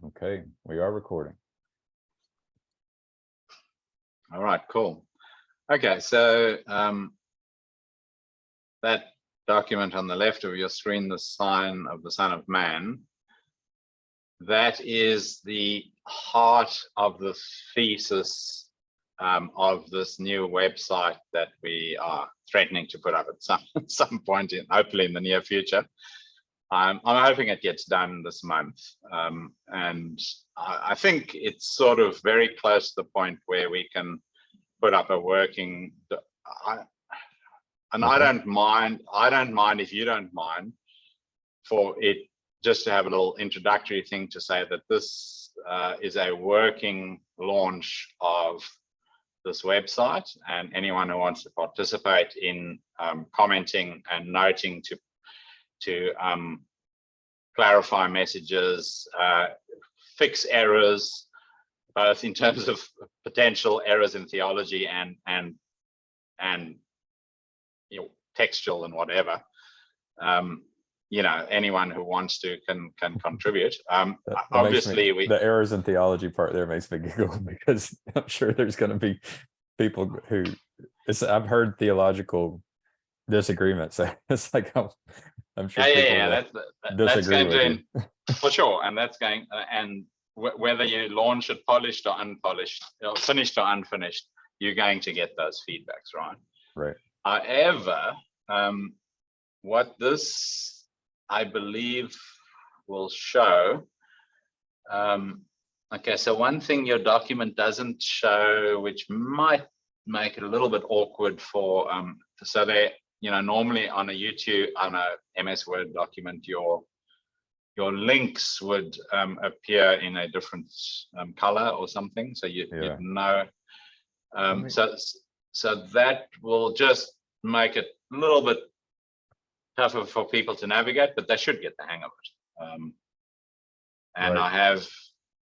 Okay, we are recording. All right, cool. Okay, so that document on the left of your screen, the sign of the Son of Man, that is the heart of the thesis of this new website that we are threatening to put up at some point, hopefully in the near future. I'm hoping it gets done this month, and I think it's sort of very close to the point where we can put up a working. I don't mind if you don't mind for it just to have a little introductory thing to say that this is a working launch of this website, and anyone who wants to participate in commenting and noting to clarify messages, fix errors, both in terms of potential errors in theology and you know, textual and whatever. You know, anyone who wants to can contribute. Obviously, the errors in theology part there makes me giggle, because I'm sure there's going to be people who I've heard theological disagreements. It's like I'm sure that's going to for sure, and that's going and whether you launch it polished or unpolished, or finished or unfinished, you're going to get those feedbacks, right? Right. However, what this I believe will show. Okay, so one thing your document doesn't show, which might make it a little bit awkward for so they, you know, normally on a YouTube, on a MS Word document, your links would appear in a different color or something, so you'd know. So that will just make it a little bit tougher for people to navigate, but they should get the hang of it. And right. I have,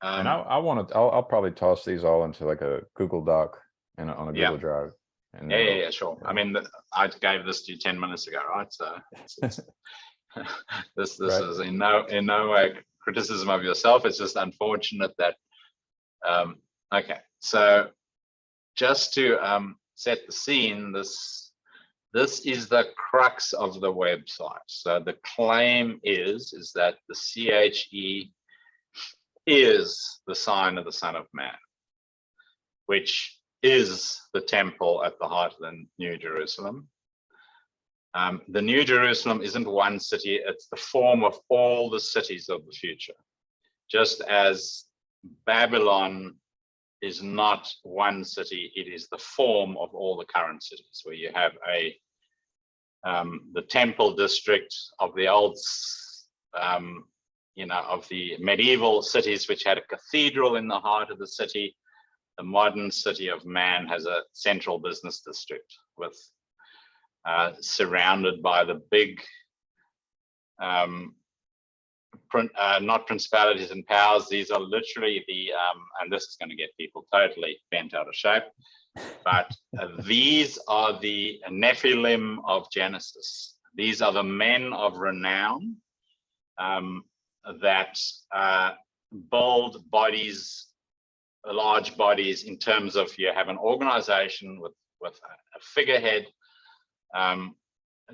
and I'll probably toss these all into like a Google Doc and on a Google Drive. And yeah, sure. I mean, I gave this to you 10 minutes ago, right? So this right. is in no way criticism of yourself. It's just unfortunate that. Okay, so just to set the scene, this is the crux of the website. So the claim is that the CHE is the sign of the Son of Man, which is the temple at the heart of the New Jerusalem. The New Jerusalem isn't one city, it's the form of all the cities of the future. Just as Babylon is not one city, it is the form of all the current cities, where you have the temple district of the old, you know, of the medieval cities, which had a cathedral in the heart of the city. The modern city of man has a central business district with surrounded by the big, not principalities and powers. These are literally the, and this is going to get people totally bent out of shape, but these are the Nephilim of Genesis. These are the men of renown that build bodies, large bodies, in terms of you have an organization with a figurehead.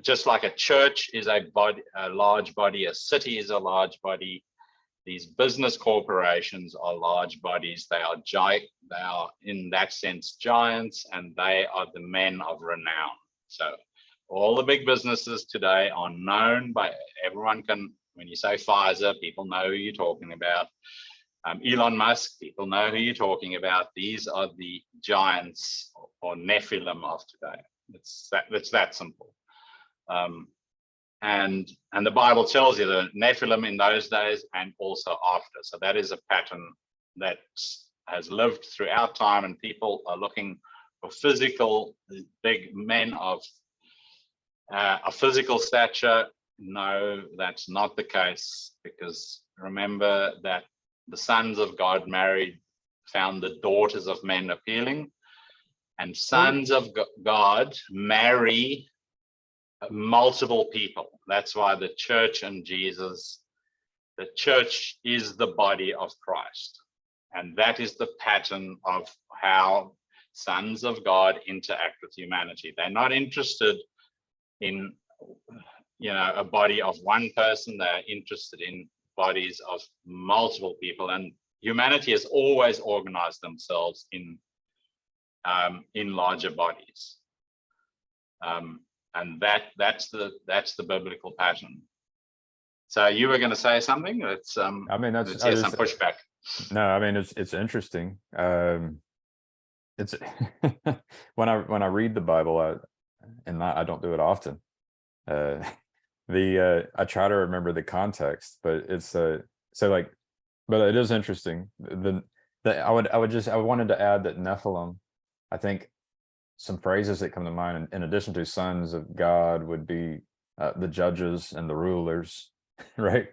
Just like a church is a large body, a city is a large body. These business corporations are large bodies. They are in that sense giants, and they are the men of renown. So all the big businesses today are known by everyone. When you say Pfizer, people know who you're talking about. Elon Musk, people know who you're talking about. These are the giants or Nephilim of today. It's that simple. And the Bible tells you the Nephilim in those days and also after. So that is a pattern that has lived throughout time, and people are looking for physical, big men of a physical stature. No, that's not the case, because remember that the sons of God found the daughters of men appealing, and sons of God marry multiple people. That's why the church and Jesus the church is the body of Christ. And that is the pattern of how sons of God interact with humanity. They're not interested in, a body of one person. They're interested in bodies of multiple people. And humanity has always organized themselves in larger bodies. And that's the biblical pattern. So you were going to say something? Let's some pushback. No, I mean it's interesting. It's when I read the Bible, I don't do it often. I try to remember the context, but it's but it is interesting. I wanted to add that Nephilim, I think some phrases that come to mind in addition to sons of God would be the judges and the rulers, right?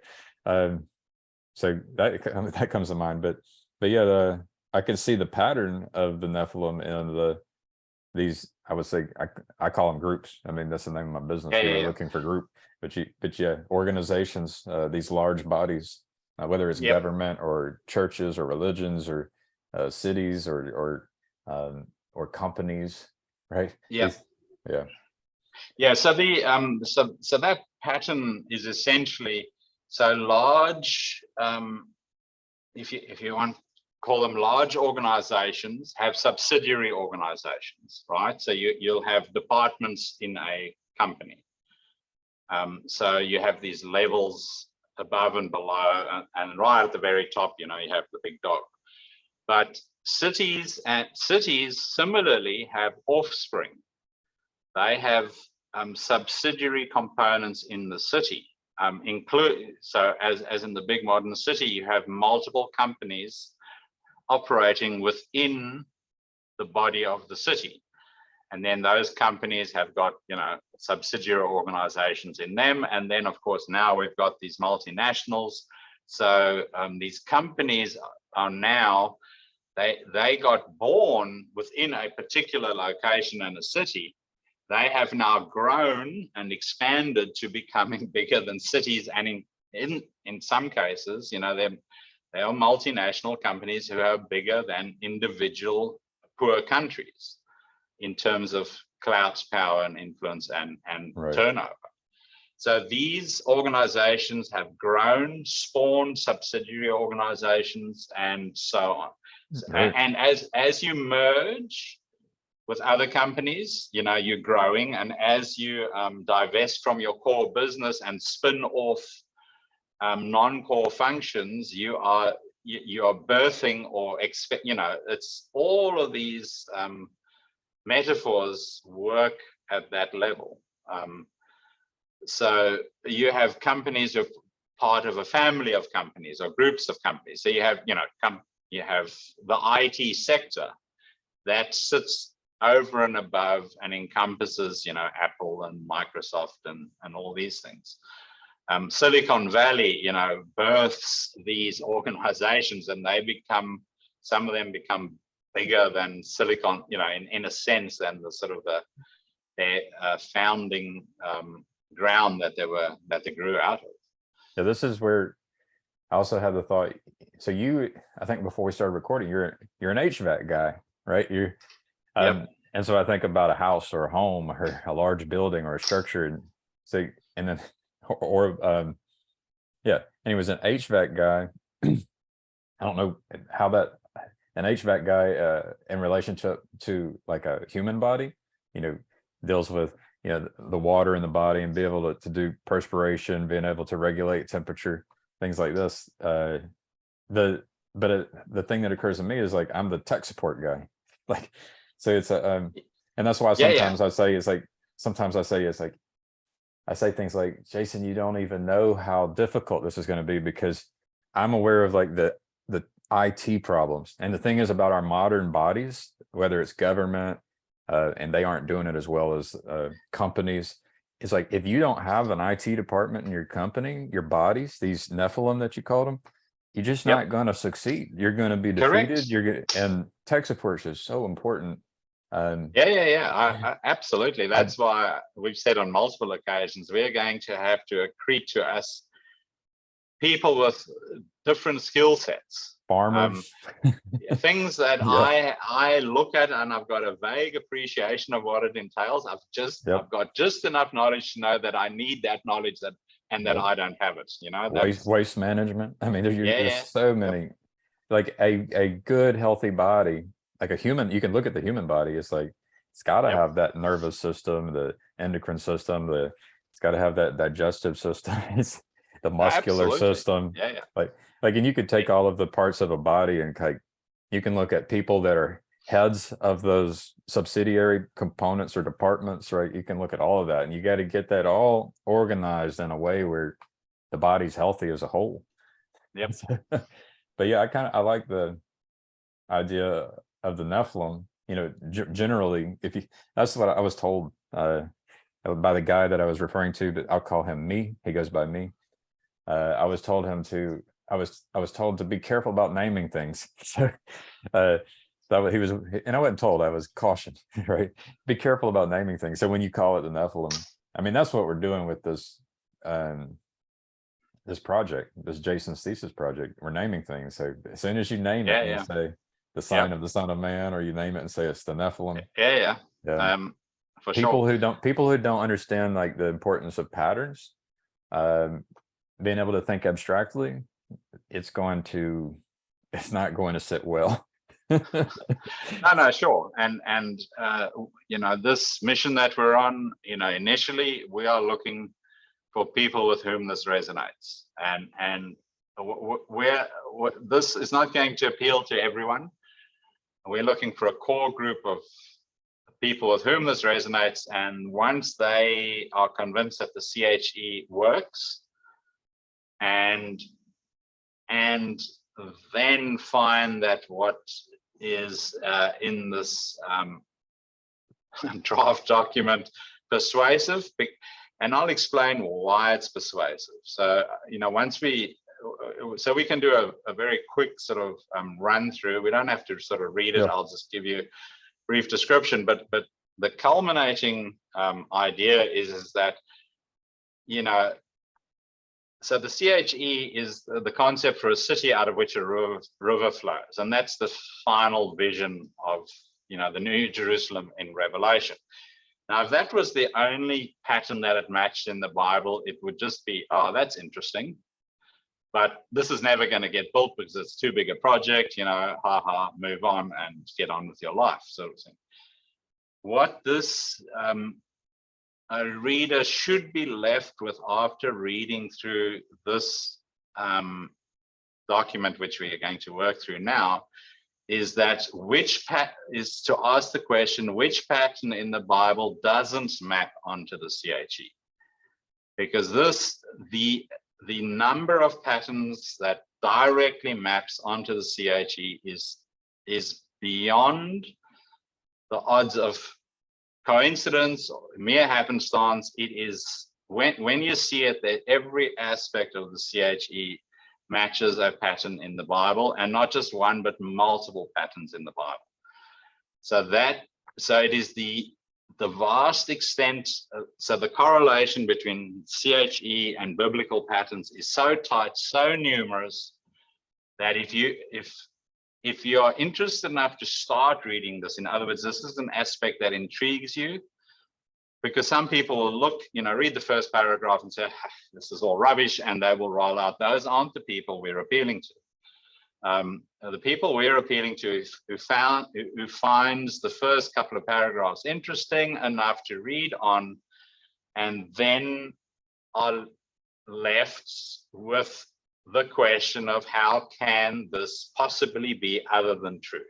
So that comes to mind, but yeah, I can see the pattern of the Nephilim in these. I would say I call them groups. I mean, that's the name of my business. We're looking for group, but yeah, organizations, these large bodies, whether it's government or churches or religions or cities or companies, right? Yeah. So so that pattern is essentially so large. If you want to call them large organizations, have subsidiary organizations, right? So you'll have departments in a company. So you have these levels above and below, and right at the very top, you have the big dog. But cities similarly have offspring. They have subsidiary components in the city. So as in the big modern city, you have multiple companies operating within the body of the city. And then those companies have got, subsidiary organizations in them. And then, of course, now we've got these multinationals. So these companies are now, they got born within a particular location in a city. They have now grown and expanded to becoming bigger than cities. And in some cases, they are multinational companies who are bigger than individual poor countries in terms of clout, power, and influence and turnover. So these organizations have grown, spawned subsidiary organizations, and so on. Right. And as you merge with other companies, you're growing, and as you divest from your core business and spin off non-core functions, you are birthing or expect. It's all of these metaphors work at that level. So you have companies who are part of a family of companies or groups of companies. So you have you have the IT sector that sits over and above and encompasses, Apple and Microsoft and all these things. Silicon Valley, births these organizations, and some of them become bigger than Silicon, in a sense, than the sort of their founding ground that they grew out of. Yeah, this is where I also have the thought. So I think before we started recording, you're an HVAC guy, right? Yep. And so I think about a house or a home or a large building or a structure, and so and then and he was an HVAC guy. I don't know how that an HVAC guy in relationship to like a human body, deals with the water in the body and be able to do perspiration, being able to regulate temperature, things like this. The thing that occurs to me is like I'm the tech support guy, like. So it's and that's why sometimes I say I say things like, Jason, you don't even know how difficult this is going to be, because I'm aware of like the IT problems. And the thing is about our modern bodies, whether it's government and they aren't doing it as well as companies. It's like, if you don't have an IT department in your company, your bodies, these Nephilim that you called them, you're just not going to succeed. You're going to be defeated. And tech support is so important. Absolutely. That's why we've said on multiple occasions, we're going to have to accrete to us people with different skill sets. Farmers. Things that Yeah. I look at and I've got a vague appreciation of what it entails. I've got just enough knowledge to know that I need that knowledge that I don't have it. Waste management. I mean, there's so many. Like a good healthy body, like a human, you can look at the human body. It's like it's got to have that nervous system, the endocrine system, it's got to have that digestive system. It's the muscular system. Like, and you could take all of the parts of a body and you can look at people that are heads of those subsidiary components or departments, right? You can look at all of that, and you got to get that all organized in a way where the body's healthy as a whole. But yeah, I like the idea of the Nephilim. Generally, that's what I was told by the guy that I was referring to. That I'll call him Me. He goes by Me. I was told to be careful about naming things. So that he was, and I wasn't told. I was cautioned, right? Be careful about naming things. So when you call it the Nephilim, I mean that's what we're doing with this. This project, this Jason's Thesis project, we're naming things. So as soon as you name it, and you say the sign of the Son of Man, or you name it and say it's the Nephilim. For people sure. People who don't understand like the importance of patterns, being able to think abstractly, it's not going to sit well. No, sure. And this mission that we're on, initially we are looking for people with whom this resonates, and this is not going to appeal to everyone. We're looking for a core group of people with whom this resonates, and once they are convinced that the CHE works, and then find that what is in this draft document persuasive. And I'll explain why it's persuasive. So, we can do a very quick sort of run through. We don't have to sort of read it. I'll just give you a brief description. But the culminating idea is that, so the CHE is the concept for a city out of which a river flows. And that's the final vision of, the New Jerusalem in Revelation. Now, if that was the only pattern that it matched in the Bible, it would just be, oh, that's interesting. But this is never going to get built because it's too big a project, move on and get on with your life, sort of thing. What this a reader should be left with after reading through this document, which we are going to work through now, is that is to ask the question, which pattern in the Bible doesn't map onto the CHE? Because the number of patterns that directly maps onto the CHE is beyond the odds of coincidence or mere happenstance. It is when you see it, that every aspect of the CHE matches a pattern in the Bible, and not just one, but multiple patterns in the Bible. So it is the vast extent. So the correlation between CHE and biblical patterns is so tight, so numerous, that if you are interested enough to start reading this, in other words, this is an aspect that intrigues you, because some people will look, read the first paragraph and say, this is all rubbish, and they will roll out. Those aren't the people we're appealing to. The people we're appealing to who finds the first couple of paragraphs interesting enough to read on, and then are left with the question of how can this possibly be other than true?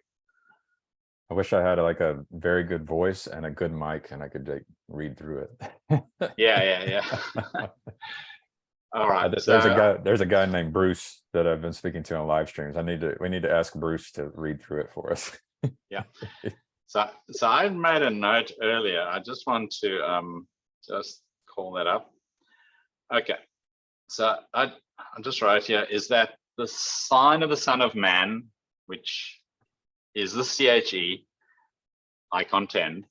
I wish I had like a very good voice and a good mic, and I could read through it. Yeah. All right. There's a guy named Bruce that I've been speaking to on live streams. We need to ask Bruce to read through it for us. Yeah. So I made a note earlier. I just want to just call that up. Okay. So I just write here is that the sign of the Son of Man, which is the CHE, I contend,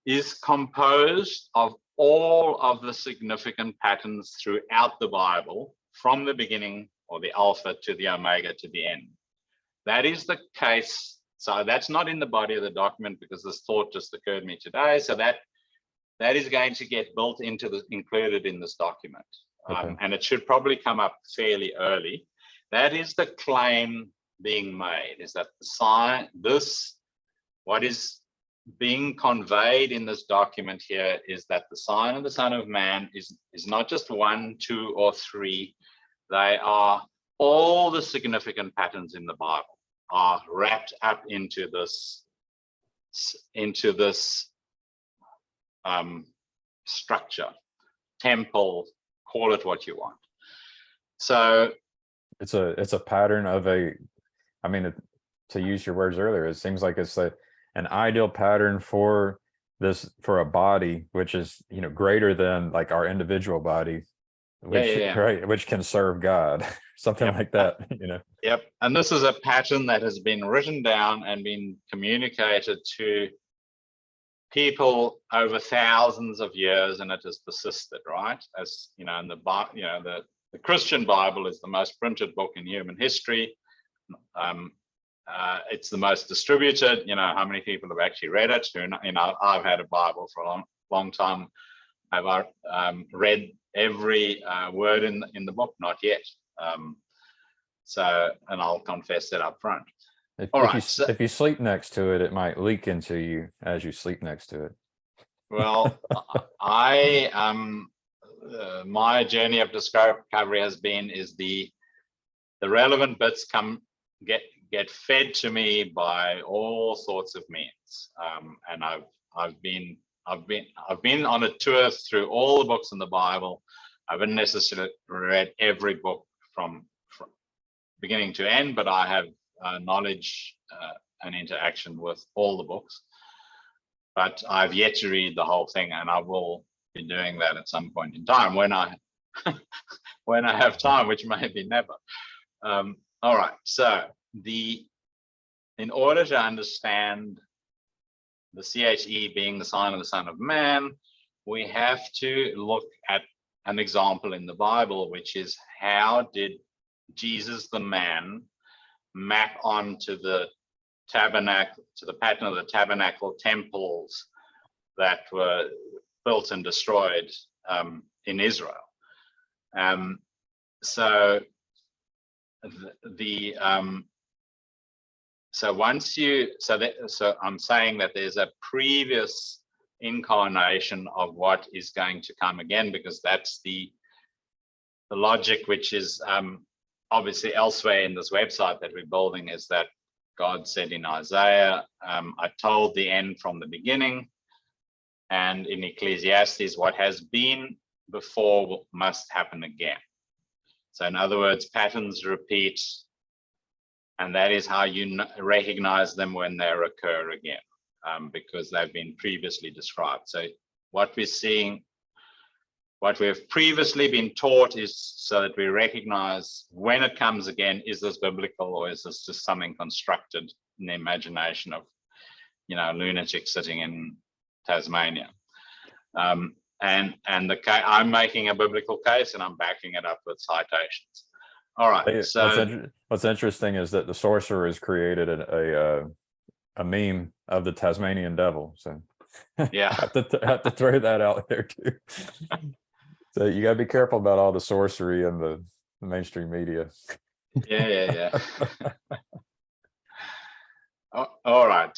is composed of all of the significant patterns throughout the Bible, from the beginning or the Alpha to the Omega to the end. That is the case. So that's not in the body of the document because this thought just occurred to me today. So that is going to get built into the included in this document. Okay. And it should probably come up fairly early. That is the claim being made, is that the sign, what is being conveyed in this document here is that the sign of the Son of Man is not just 1, 2, or 3. They are all the significant patterns in the Bible are wrapped up into this structure, temple, call it what you want. So it's a pattern of I mean, to use your words earlier, it seems like it's an ideal pattern for a body, which is, greater than like our individual body, which right, which can serve God, something like that, Yep. And this is a pattern that has been written down and been communicated to people over thousands of years, and it has persisted, right? As in the Christian Bible is the most printed book in human history. It's the most distributed. How many people have actually read it? I've had a Bible for a long time. Have I read every word in the book? Not yet. And I'll confess that up front. If you sleep next to it, it might leak into you as you sleep next to it. Well, my journey of discovery has been the relevant bits get fed to me by all sorts of means, and I've been on a tour through all the books in the Bible. I haven't necessarily read every book from beginning to end, but I have knowledge and interaction with all the books. But I've yet to read the whole thing, and I will be doing that at some point in time when I have time, which may be never. All right, so in order to understand the CHE being the sign of the Son of Man, we have to look at an example in the Bible, which is how did Jesus the man map onto the tabernacle, to the pattern of the tabernacle temples that were built and destroyed in Israel. So I'm saying that there's a previous incarnation of what is going to come again, because that's the logic which is obviously elsewhere in this website that we're building, is that God said in Isaiah, I told the end from the beginning, and in Ecclesiastes, what has been before must happen again. So in other words, patterns repeat, and that is how you recognize them when they occur again, because they've been previously described. So what we're seeing, what we've previously been taught, is so that we recognize when it comes again, is this biblical or is this just something constructed in the imagination of, a lunatic sitting in Tasmania? And I'm making a biblical case and I'm backing it up with citations. All right. So what's interesting is that the sorcerer has created a meme of the Tasmanian devil. So yeah, have to throw that out there too. So you gotta be careful about all the sorcery in the mainstream media. Yeah. All right.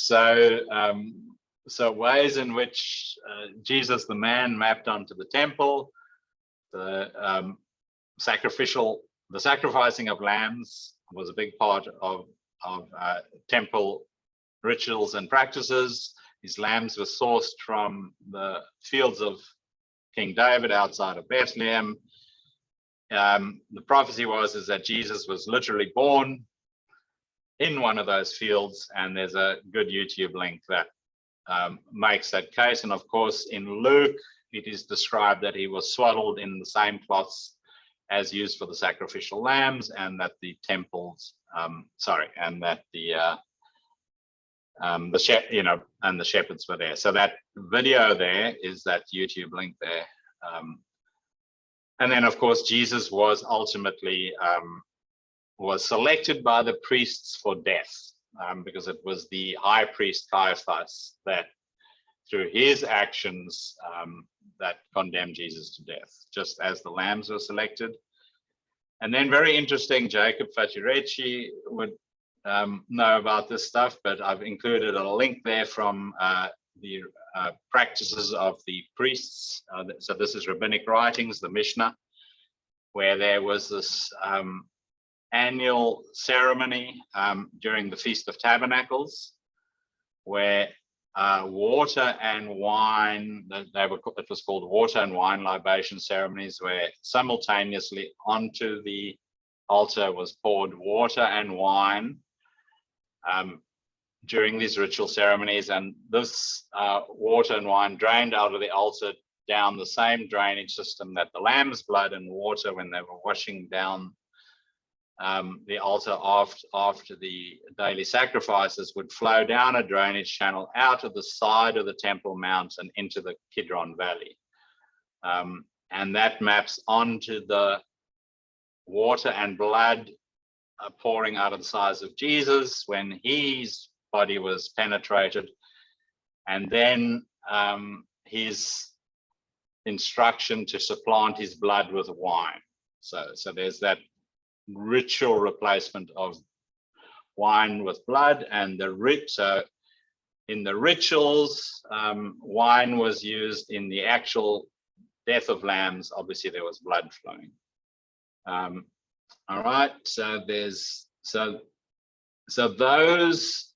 So ways in which Jesus the man mapped onto the temple, the sacrificing of lambs was a big part of temple rituals and practices. These lambs were sourced from the fields of King David outside of Bethlehem. The prophecy is that Jesus was literally born in one of those fields, and there's a good YouTube link that makes that case. And of course, in Luke, it is described that he was swaddled in the same cloths as used for the sacrificial lambs, and that the temples, and that the shepherds were there. So that video there is that YouTube link there. And then, of course, Jesus was ultimately was selected by the priests for death, because it was the high priest Caiaphas that, through his actions, that condemned Jesus to death, just as the lambs were selected. And then, very interesting, Jacob Fattirecci would know about this stuff, but I've included a link there from the practices of the priests. So this is rabbinic writings, the Mishnah, where there was this annual ceremony during the Feast of Tabernacles, where water and wine, it was called water and wine libation ceremonies, where simultaneously onto the altar was poured water and wine during these ritual ceremonies, and this water and wine drained out of the altar down the same drainage system that the lamb's blood and water, when they were washing down the altar after the daily sacrifices, would flow down a drainage channel out of the side of the Temple Mount and into the Kidron Valley. And that maps onto the water and blood pouring out of the sides of Jesus when his body was penetrated, and then his instruction to supplant his blood with wine. So there's that ritual replacement of wine with blood, and so in the rituals, wine was used. In the actual death of lambs, obviously there was blood flowing. All right, so there's so those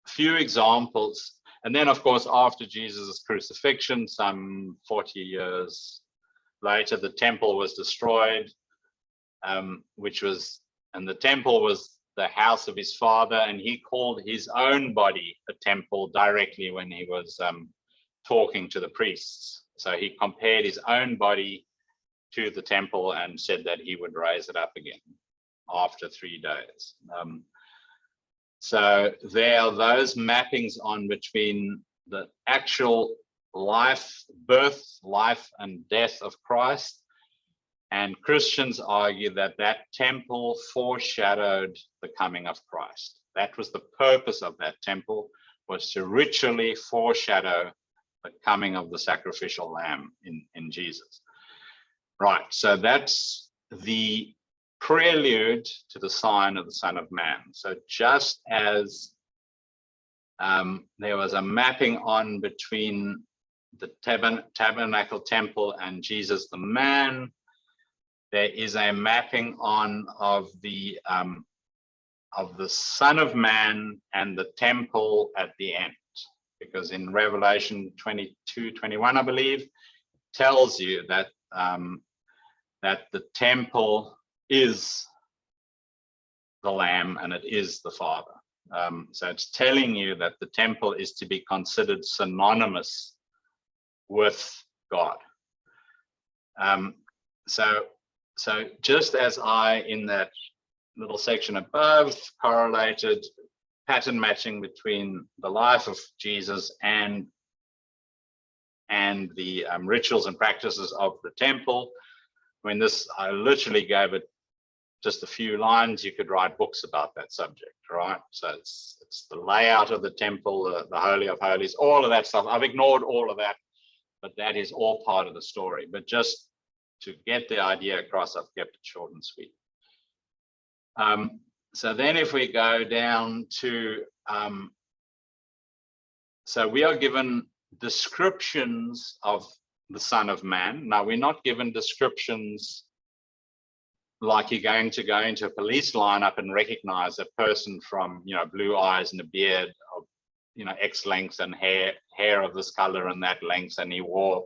few examples, and then of course after Jesus' crucifixion, some 40 years later, the temple was destroyed, and the temple was the house of his father, and he called his own body a temple directly when he was talking to the priests. So he compared his own body to the temple and said that he would raise it up again after 3 days. So there are those mappings on between the actual birth, life, and death of Christ. And Christians argue that that temple foreshadowed the coming of Christ. That was the purpose of that temple, was to ritually foreshadow the coming of the sacrificial lamb in Jesus. Right, so that's the prelude to the sign of the Son of Man. So just as there was a mapping on between the tabernacle temple and Jesus the man, there is a mapping on of the Son of Man and the temple at the end, because in Revelation 22:21, I believe, tells you that that the temple is the Lamb and it is the Father. So it's telling you that the temple is to be considered synonymous with God. So just as I, in that little section above, correlated pattern matching between the life of Jesus and the rituals and practices of the temple, when I literally gave it just a few lines, you could write books about that subject, right? So it's the layout of the temple, the Holy of Holies, all of that stuff. I've ignored all of that, but that is all part of the story. But just to get the idea across, I've kept it short and sweet. So then if we go down to, so we are given descriptions of the Son of Man. Now, we're not given descriptions like you're going to go into a police lineup and recognize a person from, blue eyes and a beard of, X length and hair of this color and that length, and he wore,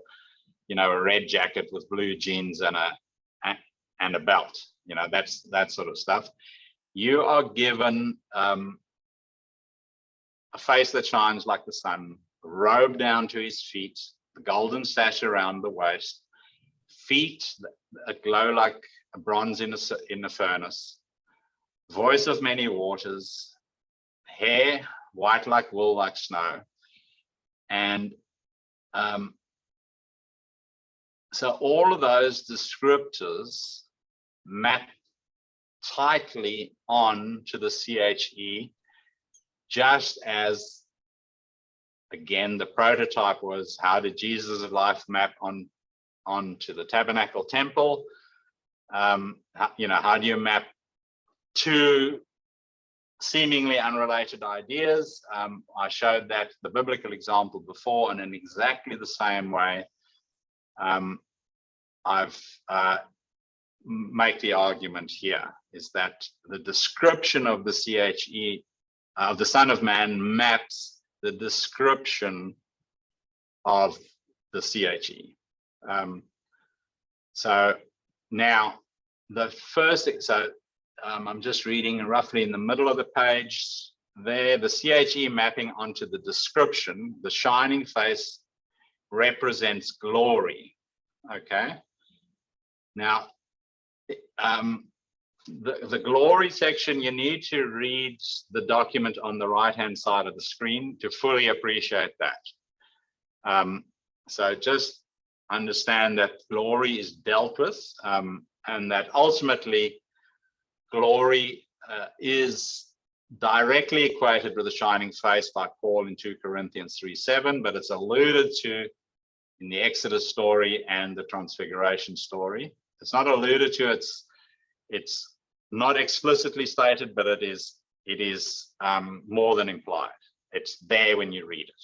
a red jacket with blue jeans and a belt. That's that sort of stuff. You are given a face that shines like the sun, robe down to his feet, the golden sash around the waist, feet that glow like bronze in a furnace, voice of many waters, hair white like wool, like snow. And so all of those descriptors map tightly on to the CHE, just as, again, the prototype was, how did Jesus' life map onto the tabernacle temple? You know, how do you map two seemingly unrelated ideas? I showed that the biblical example before, and in exactly the same way, I've make the argument here, is that the description of the CHE of the Son of Man maps the description of the CHE. So now the first, I'm just reading roughly in the middle of the page there, the CHE mapping onto the description, the shining face represents glory. Okay. Now, the glory section, you need to read the document on the right-hand side of the screen to fully appreciate that. So just understand that glory is dealt with, and that ultimately glory is directly equated with the shining face by Paul in 2 Corinthians 3:7, but it's alluded to in the Exodus story and the Transfiguration story. It's not alluded to, it's not explicitly stated, but it is more than implied. It's there when you read it.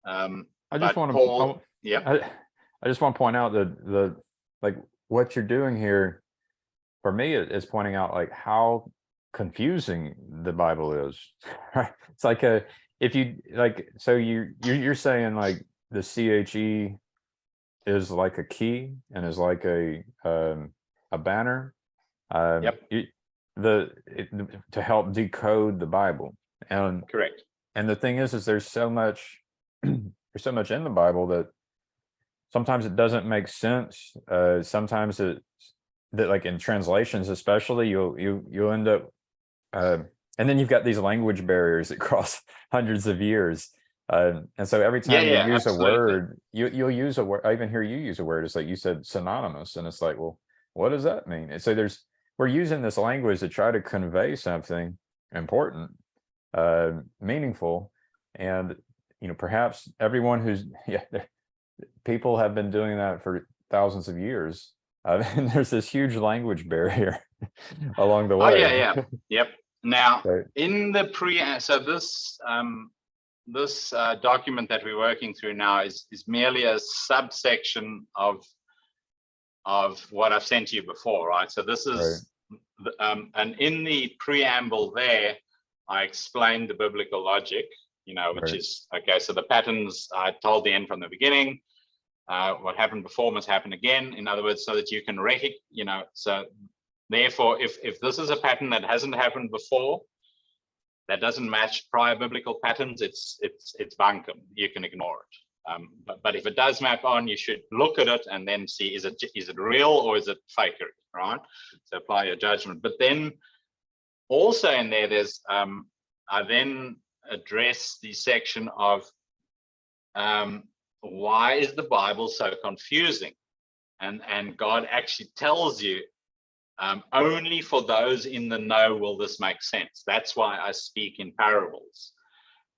I just want to, yeah. I just want to point out that like what you're doing here, for me, is pointing out like how confusing the Bible is. It's like if you like, so you're saying like the CHE is like a key and is like a banner. Yep. To help decode the Bible. And correct. And the thing is there's so much there's so much in the Bible that sometimes it doesn't make sense. Sometimes that like in translations especially, you'll end up and then you've got these language barriers that cross hundreds of years. And so every time you use absolutely. A word, you'll use a word. I even hear you use a word. It's like you said synonymous, and it's like, well, what does that mean? And so we're using this language to try to convey something important, meaningful, and perhaps everyone who's people have been doing that for thousands of years, and there's this huge language barrier along the way. Yep. Now, in the this document that we're working through now is merely a subsection of what I've sent to you before, right? So this is, and in the preamble there, I explained the biblical logic, which is, okay, so the patterns, I told the end from the beginning, what happened before must happen again. In other words, so that you can recognize, so therefore, if this is a pattern that hasn't happened before, that doesn't match prior biblical patterns, it's bunkum. You can ignore it. But if it does map on, you should look at it and then see, is it real or is it fakery, right? So apply your judgment. But then also in there's I then address the section of why is the Bible so confusing? And God actually tells you, only for those in the know will this make sense. That's why I speak in parables,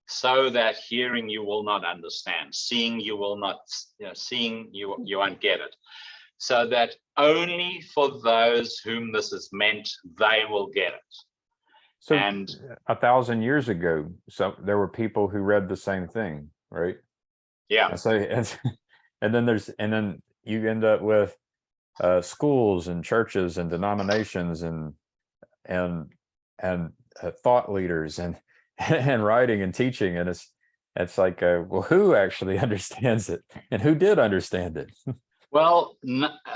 so that hearing you will not understand, seeing you will not, seeing you won't get it. So that only for those whom this is meant, they will get it. So, and 1,000 years ago, so there were people who read the same thing, right? Yeah. And then you end up with schools and churches and denominations and thought leaders and writing and teaching, and it's like, well, who actually understands it, and who did understand it? Well,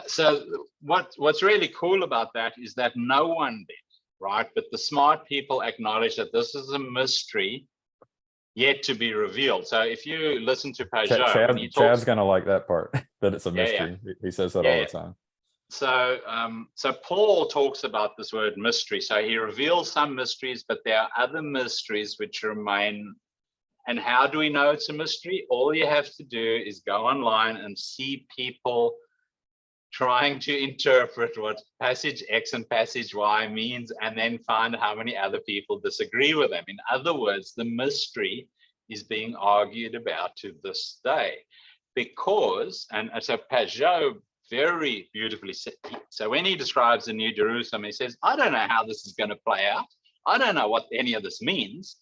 so what's really cool about that is that no one did, right? But the smart people acknowledge that this is a mystery yet to be revealed. So if you listen to Pageau, Chad's gonna like that part, that it's a mystery. Yeah. He says that all the time. So so Paul talks about this word mystery. So he reveals some mysteries, but there are other mysteries which remain. And how do we know it's a mystery? All you have to do is go online and see people trying to interpret what passage X and passage Y means, and then find how many other people disagree with them. In other words, the mystery is being argued about to this day. Because, and so Pajot very beautifully said, so when he describes the New Jerusalem, he says, I don't know how this is going to play out. I don't know what any of this means.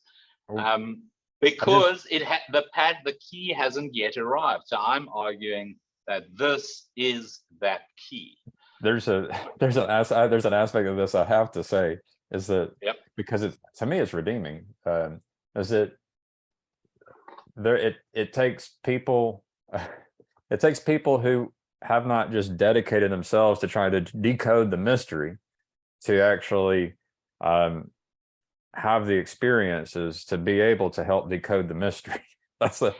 Because the key hasn't yet arrived. So I'm arguing that this is that key. There's an aspect of this I have to say is that because to me it's redeeming. Is that it takes people who have not just dedicated themselves to trying to decode the mystery to actually have the experiences to be able to help decode the mystery. That's the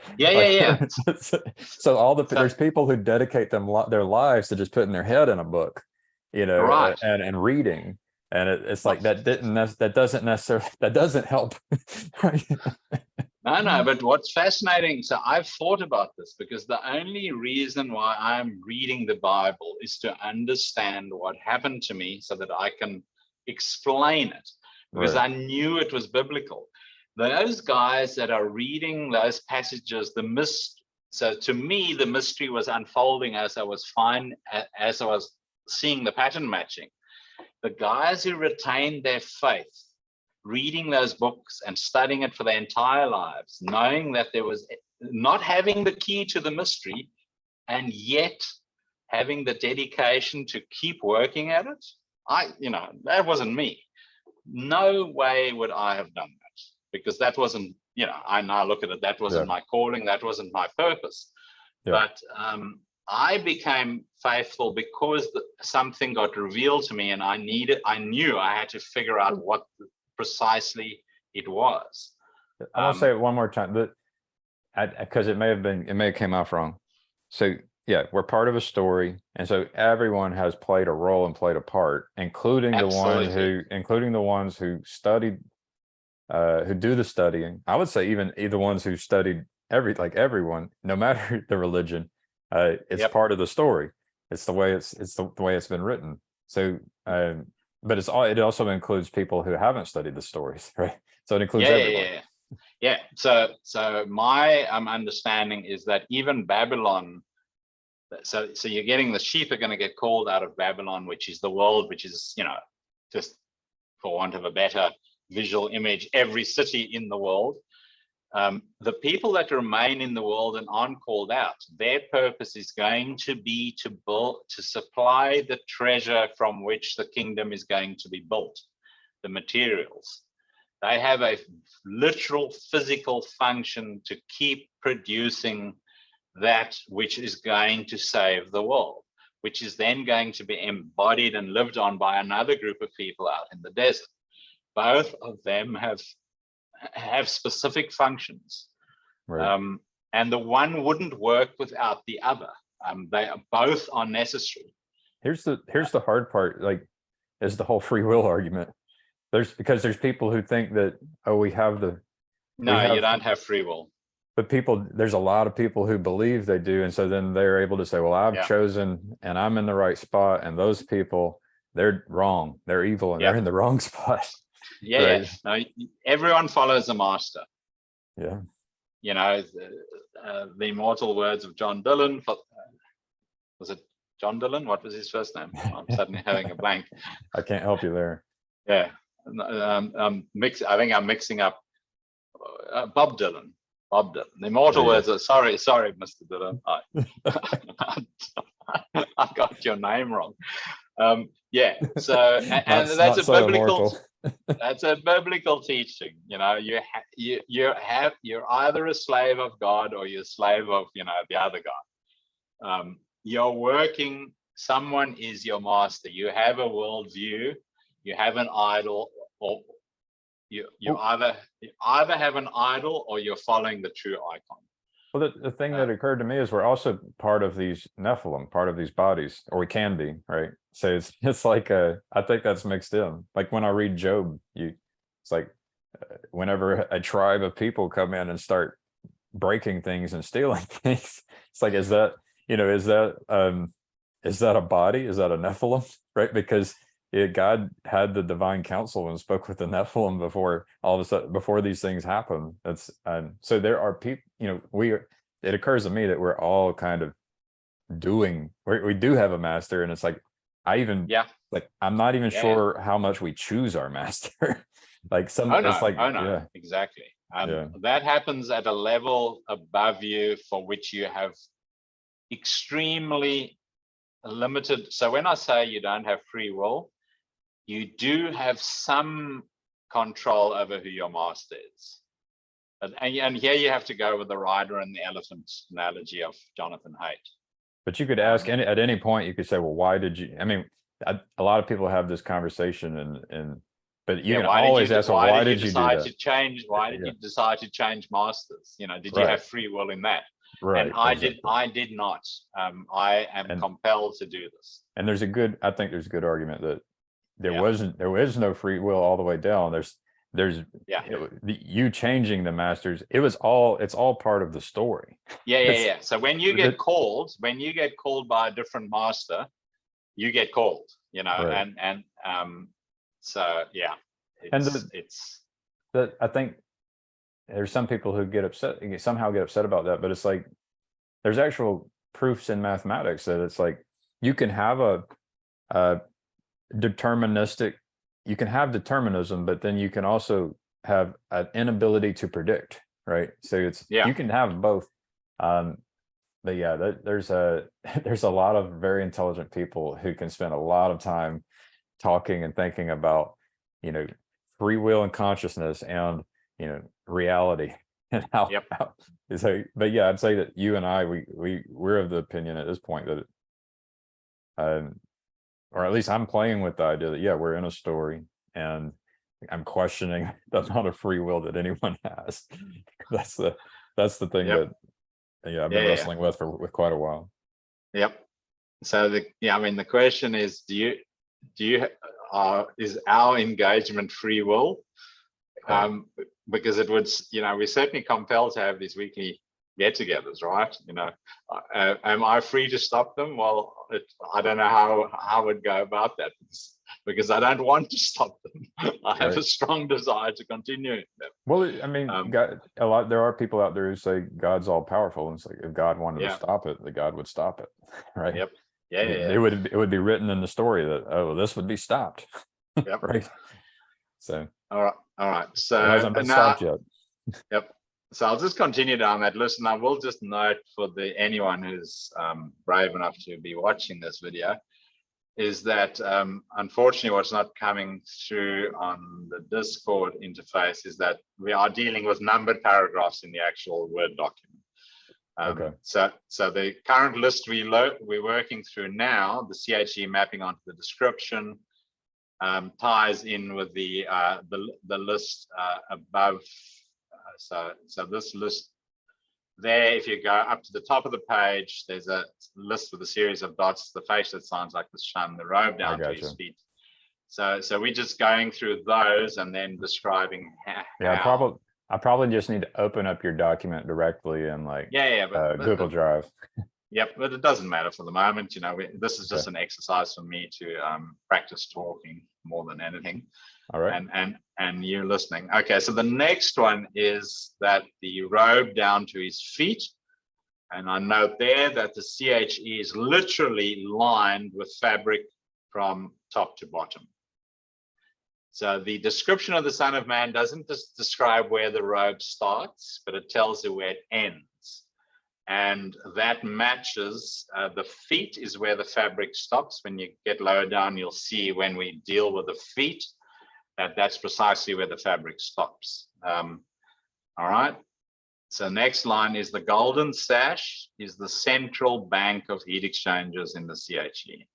So there's people who dedicate their lives to just putting their head in a book, right. and reading, and it's like that doesn't help. No, but what's fascinating, so I've thought about this, because the only reason why I'm reading the Bible is to understand what happened to me so that I can explain it, because I knew it was biblical. Those guys that are reading those passages, so to me, the mystery was unfolding as I was seeing the pattern matching. The guys who retained their faith, reading those books and studying it for their entire lives, knowing that there was not having the key to the mystery, and yet having the dedication to keep working at it, that wasn't me. No way would I have done that. Because that wasn't, I now look at it, that wasn't my calling, that wasn't my purpose. But I became faithful because something got revealed to me, and I knew I had to figure out what precisely it was. I want to say it one more time, because it may have came off wrong. So we're part of a story, and so everyone has played a role and played a part, including the ones who studied. Who do the studying. I would say even the ones who studied everyone, no matter the religion, it's part of the story. It's the way the way it's been written. So, but it also includes people who haven't studied the stories, right? So it includes everyone. Yeah. So my understanding is that even Babylon. So you're getting the sheep are going to get called out of Babylon, which is the world, which is just for want of a better visual image, every city in the world. The people that remain in the world and aren't called out, their purpose is going to be to supply the treasure from which the kingdom is going to be built, the materials. They have a literal physical function to keep producing that which is going to save the world, which is then going to be embodied and lived on by another group of people out in the desert. Both of them have specific functions, right. And the one wouldn't work without the other. They both are necessary. Here's the hard part, is the whole free will argument. Because there's people who think that you don't have free will. But there's a lot of people who believe they do, and so then they're able to say, well, I've chosen and I'm in the right spot, and those people, they're wrong, they're evil, and they're in the wrong spot. Right. No, everyone follows a master. Yeah. The immortal words of John Dillon. Was it John Dillon? What was his first name? I'm suddenly having a blank. I can't help you there. Yeah. I think I'm mixing up Bob Dylan. The immortal words are sorry, Mr. Dillon. I got your name wrong. So and that's a biblical. That's a biblical teaching. You're either a slave of God or you're a slave of the other God. You're working. Someone is your master. You have a worldview. You have an idol, or you either have an idol or you're following the true icon. Well, the thing that occurred to me is we're also part of these Nephilim, part of these bodies, or we can be, right? So it's like I think that's mixed in. Like when I read Job, it's like whenever a tribe of people come in and start breaking things and stealing things, it's like is that is that a body? Is that a Nephilim? Right? Because God had the divine counsel and spoke with the Nephilim before all of a sudden, before these things happen. That's so there are people, it occurs to me that we're all kind of we do have a master, and it's like, I'm not even sure how much we choose our master. Like exactly. Yeah. That happens at a level above you for which you have extremely limited. So when I say you don't have free will, you do have some control over who your master is. And here you have to go with the rider and the elephant analogy of Jonathan Haidt. But you could ask at any point, you could say, well, why did you? I mean, a lot of people have this conversation, but you can always ask, well, why did you decide to change? Why did you decide to change masters? Did you have free will in that? Right. And I did not. I am compelled to do this. And I think there's a good argument that there was no free will all the way down. You changing the masters, it's all part of the story. Yeah. So when you get called by a different master, you get called, right. so yeah, I think there's some people who somehow get upset about that, but it's like there's actual proofs in mathematics that it's like you can have a deterministic, you can have determinism, but then you can also have an inability to predict, right? So you can have both. But yeah, there's a lot of very intelligent people who can spend a lot of time talking and thinking about, free will and consciousness and, reality and how. So, but yeah, I'd say that you and I, we're of the opinion at this point that, or at least I'm playing with the idea that, we're in a story, and I'm questioning the amount of free will that anyone has. That's the thing that, I've been wrestling with with quite a while. Yep. So the question is, is our engagement free will? Because it would, we're certainly compelled to have these weekly get-togethers, right? Am I free to stop them? Well, I don't know how I would go about that, because I don't want to stop them. I have a strong desire to continue them. Well, I mean, there are people out there who say God's all powerful, and it's like, if God wanted to stop it, the God would stop it, right? Yep. It would be written in the story that this would be stopped. Yep. Right. So. All right. So it hasn't been stopped yet. Yep. So I'll just continue down that list, and I will just note for anyone who's brave enough to be watching this video, is that unfortunately what's not coming through on the Discord interface is that we are dealing with numbered paragraphs in the actual Word document. So the current list we're working through now, the CHE mapping onto the description, ties in with the list above. So this list there, if you go up to the top of the page, there's a list with a series of dots, the face that sounds like the sun, the robe down to his feet. So we're just going through those and then describing how. I probably just need to open up your document directly in Google Drive. Yep, but it doesn't matter for the moment. This is just an exercise for me to practice talking more than anything. All right. And you listening. Okay, so the next one is that the robe down to his feet. And I note there that the CHE is literally lined with fabric from top to bottom. So the description of the Son of Man doesn't just describe where the robe starts, but it tells you where it ends. And that matches, the feet is where the fabric stops. When you get lower down, you'll see when we deal with the feet, that's precisely where the fabric stops. All right. So next line is the golden sash is the central bank of heat exchangers in the CHE.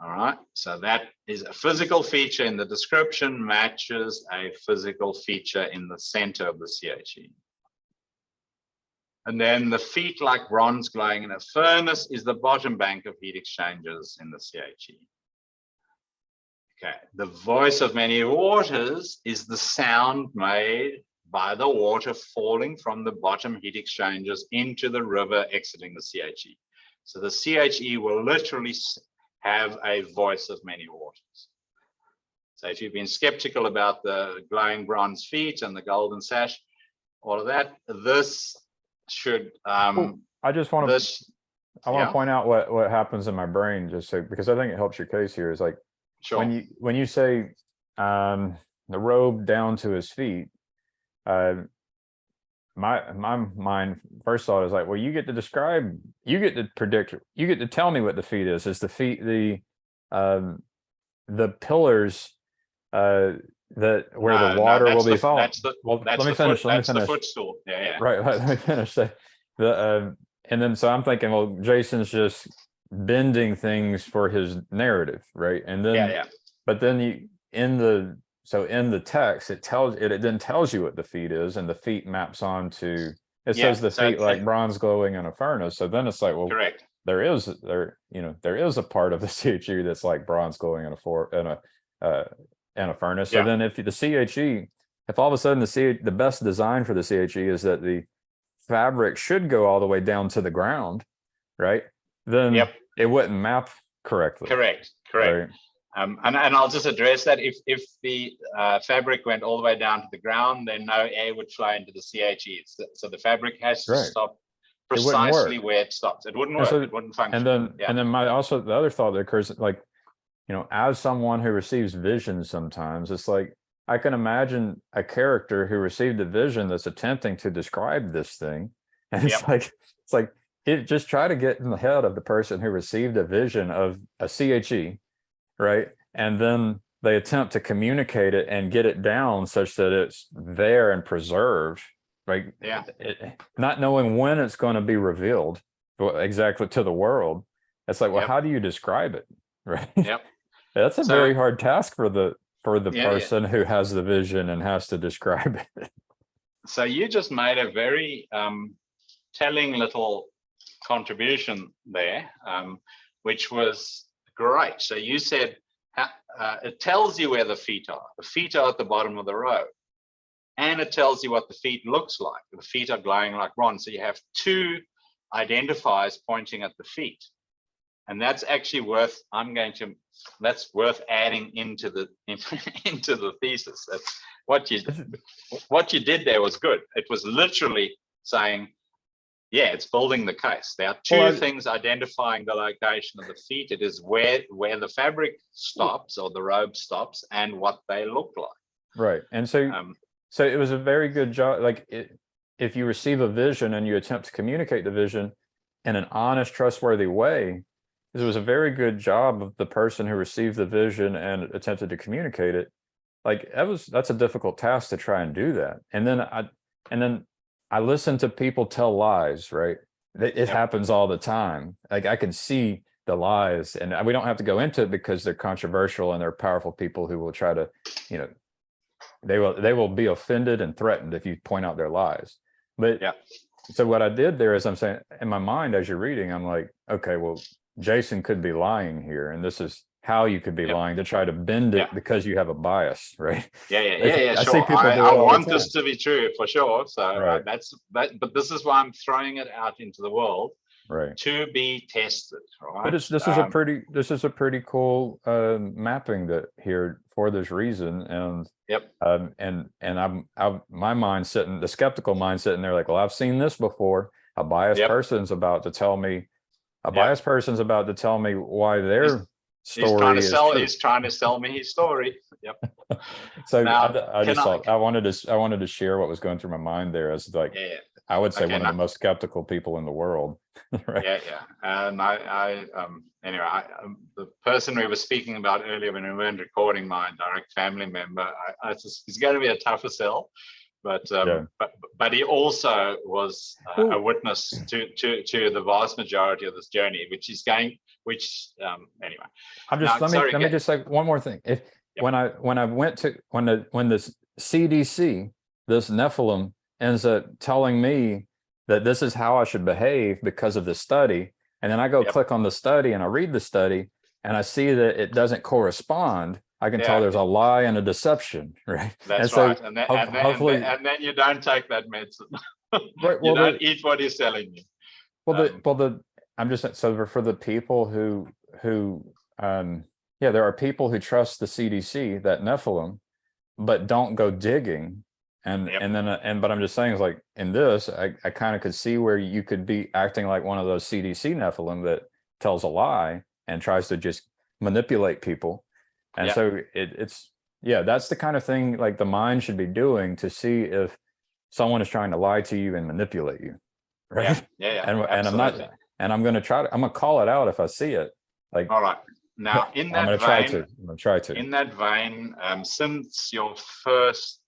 All right. So that is a physical feature in the description, matches a physical feature in the center of the CHE. And then the feet like bronze glowing in a furnace is the bottom bank of heat exchangers in the CHE. Okay, the voice of many waters is the sound made by the water falling from the bottom heat exchangers into the river exiting the CHE. So the CHE will literally have a voice of many waters. So if you've been skeptical about the glowing bronze feet and the golden sash, all of that, this should I just want to this I want to yeah, point out what happens in my brain, just so, because I think it helps your case here, is like sure. when you say the robe down to his feet, my mind first thought is like, well, you get to describe, you get to predict, you get to tell me what the feet is. Is the feet the pillars that where No, the water will be that's falling? the Well, that's let me the finish. foot, Let me that's the finish. footstool. Yeah, yeah. Right. Let me finish. And then so I'm thinking, well, Jason's just bending things for his narrative, right? And then, Yeah, yeah. but then in the text, it then tells you what the feet is, and the feet maps onto, it Yeah, says the so feet like bronze glowing in a furnace. So then it's like, well, correct. there is a part of the CHE that's like bronze glowing in a furnace. So Yeah. then if the CHE, if all of a sudden the best design for the CHE is that the fabric should go all the way down to the ground, right? Then Yep. it wouldn't map correctly. Correct. Right? And I'll just address that. If the fabric went all the way down to the ground, then no air would flow into the CHE. So the fabric has to stop precisely where it stops. It wouldn't work. It wouldn't function. And then the other thought that occurs, like, as someone who receives visions sometimes, it's like, I can imagine a character who received a vision that's attempting to describe this thing. And it's like, just try to get in the head of the person who received a vision of a CHE, right? And then they attempt to communicate it and get it down such that it's there and preserved, right? Yeah. Not knowing when it's going to be revealed exactly to the world. It's like, well, how do you describe it? Right. Yep. That's a very hard task for the person who has the vision and has to describe it. So you just made a very telling little contribution there, which was great. So you said it tells you where the feet are. The feet are at the bottom of the row, and it tells you what the feet looks like. The feet are glowing like bronze. So you have two identifiers pointing at the feet, and that's actually worth. That's worth adding into the into the thesis. That's what you did there was good. It was literally saying, yeah, it's building the case. There are two things identifying the location of the feet. It is where the fabric stops or the robe stops and what they look like. Right. And so it was a very good job. Like if you receive a vision and you attempt to communicate the vision in an honest, trustworthy way, it was a very good job of the person who received the vision and attempted to communicate it. Like that's a difficult task to try and do that. And then I listen to people tell lies, right? It happens all the time. Like I can see the lies, and we don't have to go into it because they're controversial and they're powerful people who will try to, they will be offended and threatened if you point out their lies. But so what I did there is I'm saying in my mind, as you're reading, I'm like, okay, well, Jason could be lying here, and this is how you could be lying to try to bend it because you have a bias, right? Yeah. I Sure. see people do I it want this to be true for sure. So right. but this is why I'm throwing it out into the world, right? To be tested, right? But this is a pretty cool mapping that here for this reason, and my mind sitting, the skeptical mind sitting there like, well, I've seen this before. A biased person's about to tell me. A biased person's about to tell me why their story He's trying to sell me his story. Yep. So now, I wanted to share what was going through my mind there as like I would say one of the most skeptical people in the world. Right? Yeah. And anyway, the person we were speaking about earlier when we weren't recording, my direct family member, it's going to be a tougher sell. But he also was a witness to the vast majority of this journey, anyway. Let me just say one more thing. When I went to when this CDC, this Nephilim, ends up telling me that this is how I should behave because of the study, and then I go click on the study and I read the study and I see that it doesn't correspond, I can tell there's a lie and a deception, right? That's right. And then you don't take that medicine. Right. You don't eat what he's selling you. I'm just, so for the people who, yeah, there are people who trust the CDC, that Nephilim, but don't go digging. And, Yep. and then, but I'm just saying, is like in this, I kind of could see where you could be acting like one of those CDC Nephilim that tells a lie and tries to just manipulate people. And Yeah. so it's, yeah, that's the kind of thing like the mind should be doing to see if someone is trying to lie to you and manipulate you. Right. Yeah. And I'm not, Absolutely. and I'm going to try to, I'm going to call it out if I see it. Like, All right. Now, I'm going to try to, I'm going to try to. in that vein, since your first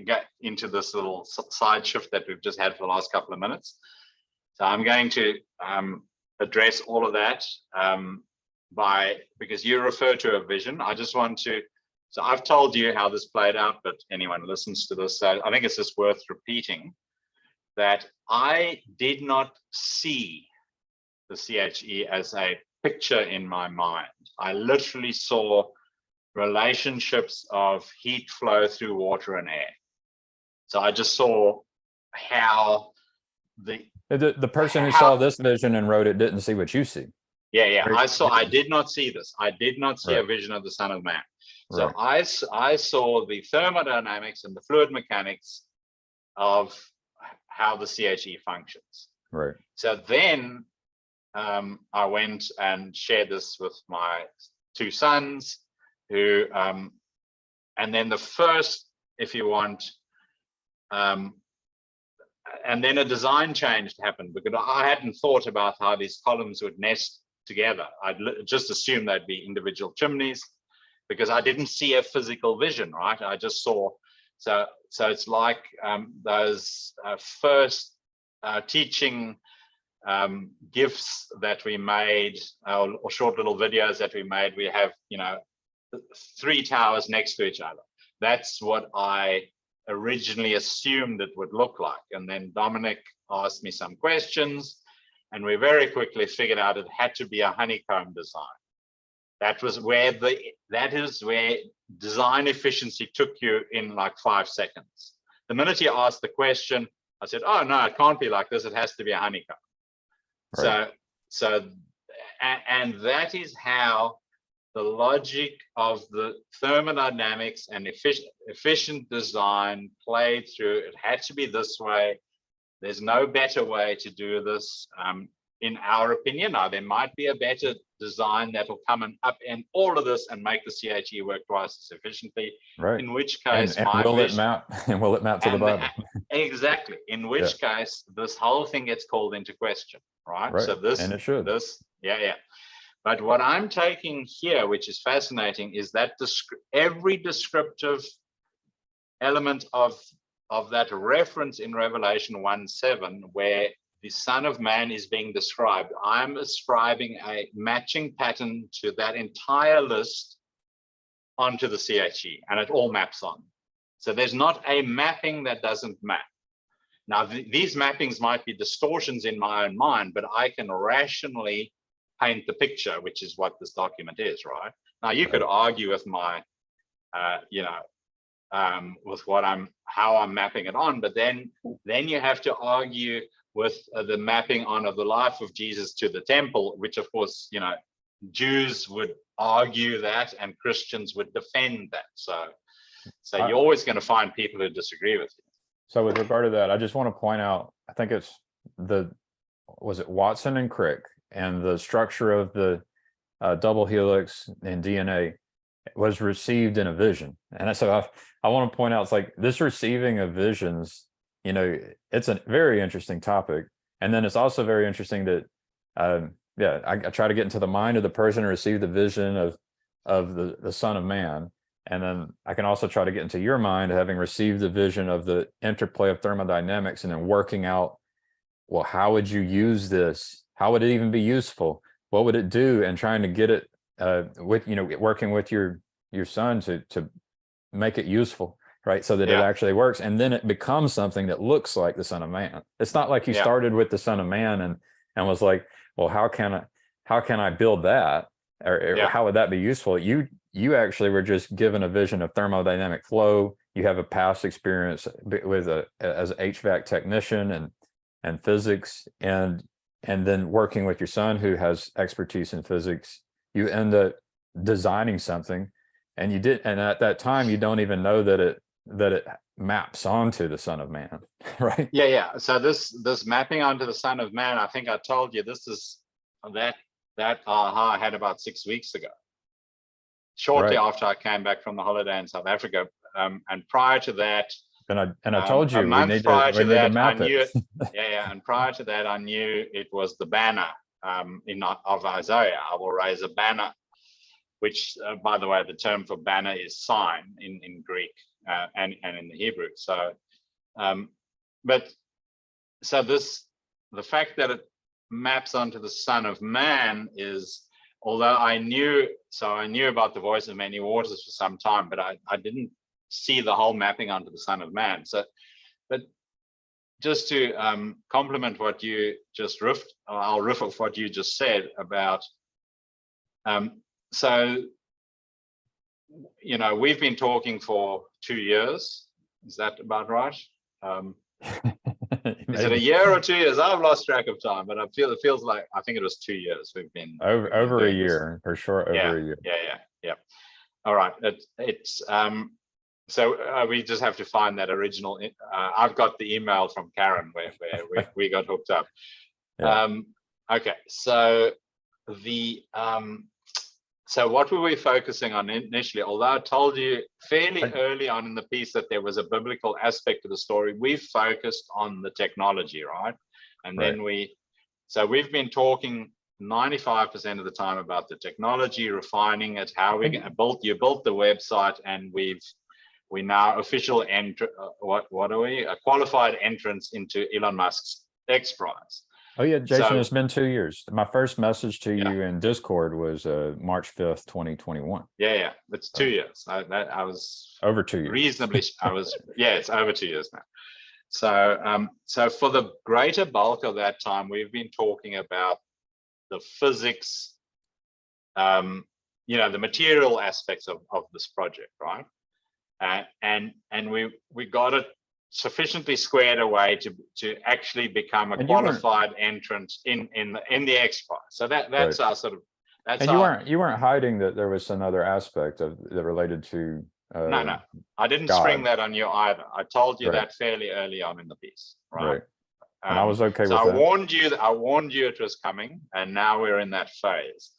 get into this little side shift that we've just had for the last couple of minutes, so I'm going to address all of that because you refer to a vision. I just want to, so I've told you how this played out, but anyone listens to this, so I think it's just worth repeating that I did not see the CHE as a picture in my mind. I literally saw relationships of heat flow through water and air. So I just saw how the person who saw this vision and wrote it didn't see what you see. Yeah. I did not see this. I did not see a vision of the Son of Man. So I saw the thermodynamics and the fluid mechanics of how the CHE functions. Right. So then I went and shared this with my two sons, who, and then the first, if you want, and then a design change happened because I hadn't thought about how these columns would nest together. I'd just assumed they'd be individual chimneys because I didn't see a physical vision, right? I just saw, so it's like those first teaching gifts that we made, or short little videos that we made. We have, 3 towers next to each other. That's what I originally assumed it would look like. And then Dominic asked me some questions, and we very quickly figured out it had to be a honeycomb design. That is where design efficiency took you in like 5 seconds. The minute you asked the question, I said, oh no, it can't be like this. It has to be a honeycomb. Right. And that is how the logic of the thermodynamics and efficient design played through. It had to be this way. There's no better way to do this, in our opinion. Now, there might be a better design that will come and upend all of this and make the CHE work twice as efficiently. Right. In which case, and will it map to the Bible? Exactly. In which case, this whole thing gets called into question, right? So this, and it should. Yeah. But what I'm taking here, which is fascinating, is that every descriptive element of that reference in Revelation 1:7, where the Son of Man is being described, I'm ascribing a matching pattern to that entire list onto the CHE, and it all maps on. So there's not a mapping that doesn't map. Now, these mappings might be distortions in my own mind, but I can rationally paint the picture, which is what this document is, right? Now, you could argue with my, with how I'm mapping it on, but then you have to argue with the mapping on of the life of Jesus to the temple, which of course, Jews would argue that and Christians would defend that. So you're always going to find people who disagree with you. So with regard to that, I just want to point out, I think it's was it Watson and Crick, and the structure of the double helix in DNA was received in a vision. And so I want to point out, it's like this receiving of visions, it's a very interesting topic. And then it's also very interesting that, I try to get into the mind of the person who received the vision of the Son of Man. And then I can also try to get into your mind, having received the vision of the interplay of thermodynamics, and then working out, well, how would you use this? How would it even be useful? What would it do? And trying to get it with, working with your son to make it useful, right? So that it actually works. And then it becomes something that looks like the Son of Man. It's not like you started with the Son of Man and was like, well, how can I build that? Or how would that be useful? You actually were just given a vision of thermodynamic flow. You have a past experience with as an HVAC technician, and physics, and then working with your son who has expertise in physics, you end up designing something, and at that time you don't even know that it maps onto the Son of Man, right? Yeah. So this mapping onto the Son of Man, I think I told you this is that aha I had about 6 weeks ago, shortly Right. after I came back from the holiday in South Africa. And prior to that, And I told a you we month need prior to to that, I map knew it. it. Yeah. And prior to that, I knew it was the banner of Isaiah. I will raise a banner, which, by the way, the term for banner is sign in Greek and in the Hebrew. So, the fact that it maps onto the Son of Man is, although I knew about the voice of many waters for some time, but I didn't see the whole mapping onto the Son of Man. So, but just to complement what you just riffed, I'll riff off what you just said about, so, we've been talking for 2 years. Is that about right? Is it a year or 2 years? I've lost track of time, but it feels like, I think it was 2 years we've been over a year, for sure. Over a year. Yeah. All right. It's so we just have to find that original. I've got the email from Karen where we got hooked up. Yeah. Okay. So so what were we focusing on initially? Although I told you fairly early on in the piece that there was a biblical aspect to the story, we focused on the technology, right? And then we've been talking 95% of the time about the technology, refining it, how we you built the website, and we now official what are we? A qualified entrance into Elon Musk's X Prize. Oh yeah, Jason, So, it's been 2 years. My first message to you in Discord was March 5th, 2021. Yeah. It's 2 years. I was over 2 years. Reasonably, it's over 2 years now. So for the greater bulk of that time, we've been talking about the physics, the material aspects of this project, right? And we got it sufficiently squared away to actually become a qualified entrant in the X Prize. So that's our sort of. And you weren't hiding that there was another aspect that related to. No, I didn't spring that on you either. I told you that fairly early on in the piece, right? And I was okay with that. So I warned you it was coming, and now we're in that phase.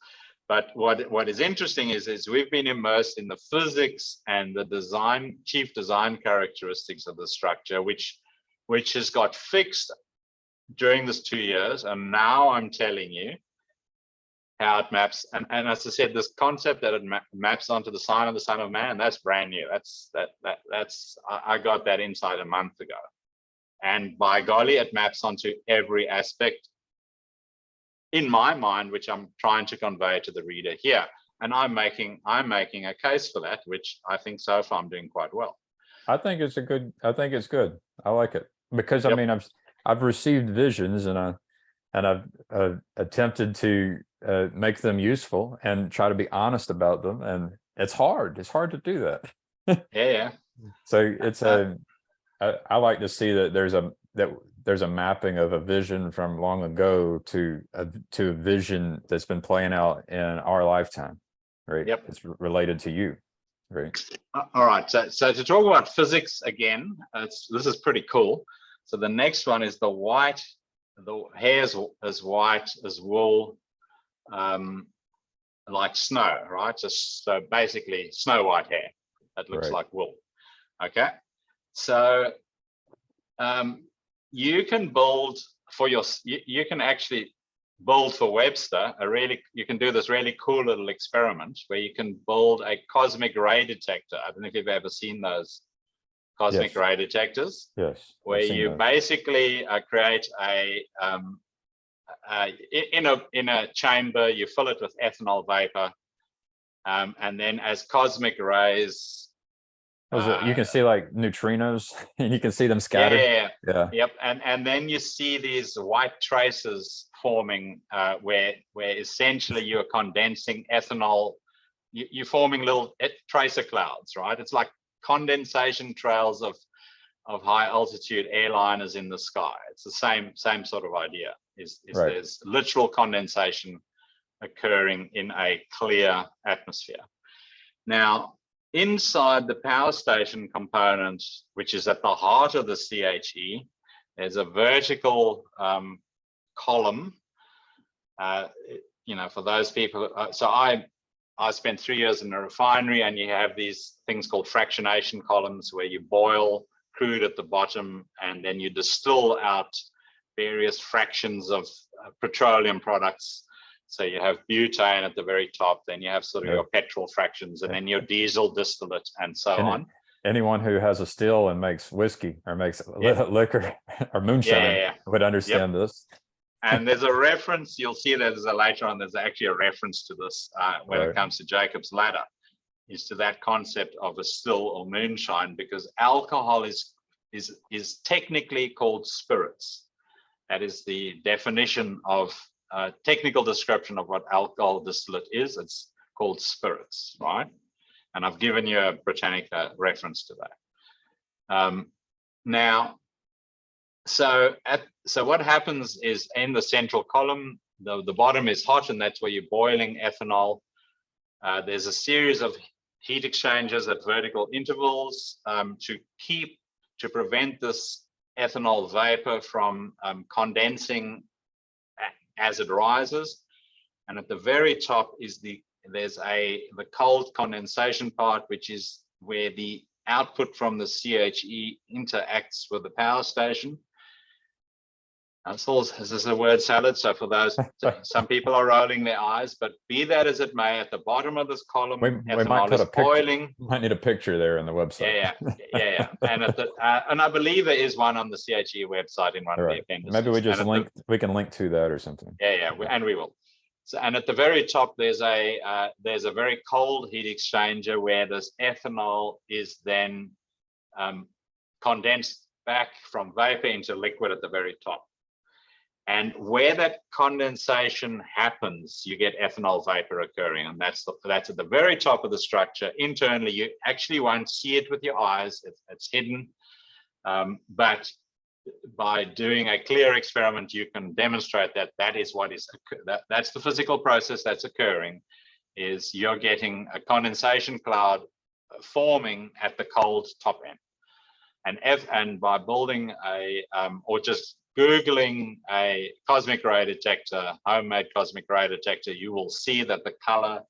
But what is interesting is we've been immersed in the physics and the chief design characteristics of the structure, which has got fixed during this 2 years. And now I'm telling you how it maps. And as I said, this concept that it maps onto the sign of the Son of Man, that's brand new. I got that insight a month ago. And by golly, it maps onto every aspect in my mind, which I'm trying to convey to the reader here. And I'm making a case for that, which I think so far I'm doing quite well. I think it's good. I like it because I mean, I've received visions and I've attempted to make them useful and try to be honest about them. And it's hard. It's hard to do that. Yeah. So it's I like to see that there's a mapping of a vision from long ago to a vision that's been playing out in our lifetime, right? Yep. It's related to you, right? All right. So to talk about physics again, this is pretty cool. So the next one is the hair is as white as wool, like snow, right? So basically snow white hair that looks like wool. Okay. So you can build you can actually build for Webster you can do this really cool little experiment where you can build a cosmic ray detector. I don't know if you've ever seen those cosmic ray detectors. Yes. Where you basically create in a chamber, you fill it with ethanol vapor, and then as cosmic rays. You can see like neutrinos and you can see them scattered. Yeah. Yep. And then you see these white traces forming where essentially you're condensing ethanol. You're forming little tracer clouds, right? It's like condensation trails high altitude airliners in the sky. It's the same sort of idea. Is Right. There's literal condensation occurring in a clear atmosphere. Now, inside the power station component, which is at the heart of the CHE, there's a vertical column. For those people, so I spent 3 years in a refinery, and you have these things called fractionation columns where you boil crude at the bottom, and then you distill out various fractions of petroleum products. So you have butane at the very top, then you have sort of your petrol fractions, and then your diesel distillate, and so on. Anyone who has a still and makes whiskey or makes liquor or moonshine would understand this. And there's a reference, you'll see that later on, there's actually a reference to this when it comes to Jacob's Ladder, is to that concept of a still or moonshine, because alcohol is technically called spirits. That is the definition of technical description of what alcohol distillate is. It's called spirits, right? And I've given you a Britannica reference to that. So what happens is, in the central column, the bottom is hot, and that's where you're boiling ethanol. There's a series of heat exchangers at vertical intervals to prevent this ethanol vapor from condensing as it rises. And at the very top is the cold condensation part, which is where the output from the CHE interacts with the power station. This is a word salad, so for those, some people are rolling their eyes, but be that as it may, at the bottom of this column, ethanol is boiling. Might need a picture there in the website. Yeah. And and I believe there is one on the CHE website in one of the appendices. Maybe we can link to that or something. And we will. So, and at the very top, there's a very cold heat exchanger where this ethanol is then condensed back from vapor into liquid at the very top. And where that condensation happens, you get ethanol vapor occurring, and that's at the very top of the structure. Internally, you actually won't see it with your eyes; it's hidden. But by doing a clear experiment, you can demonstrate that is what is that's the physical process that's occurring. Is you're getting a condensation cloud forming at the cold top end, and by building or just Googling a cosmic ray detector, homemade cosmic ray detector, you will see that the color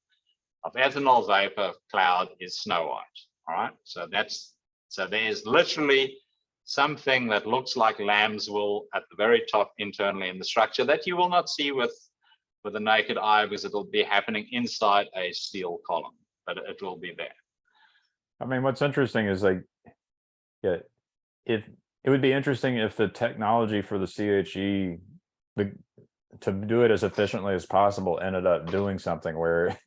of ethanol vapor cloud is snow white. All right, so there's literally something that looks like lamb's wool at the very top internally in the structure that you will not see with the naked eye, because it'll be happening inside a steel column, but it will be there. I mean, what's interesting is it would be interesting if the technology for the CHE to do it as efficiently as possible ended up doing something where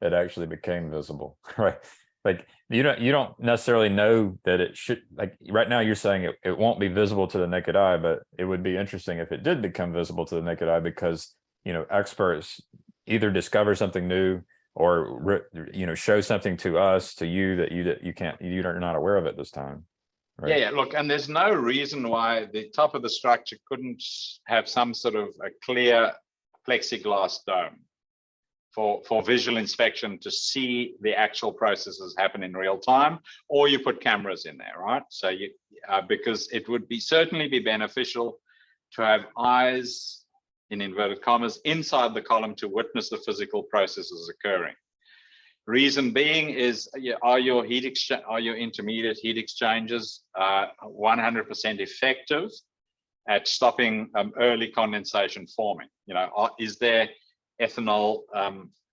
it actually became visible, right? Like you don't necessarily know that it should, like right now you're saying it won't be visible to the naked eye, but it would be interesting if it did become visible to the naked eye, because experts either discover something new or show something to us, to you, that you're not aware of at this time. Right. Yeah. Look, and there's no reason why the top of the structure couldn't have some sort of a clear plexiglass dome for visual inspection to see the actual processes happen in real time, or you put cameras in there, right? So because it would certainly be beneficial to have eyes, in inverted commas, inside the column to witness the physical processes occurring. Reason being is, are your intermediate heat exchangers 100% effective at stopping early condensation forming? Is there ethanol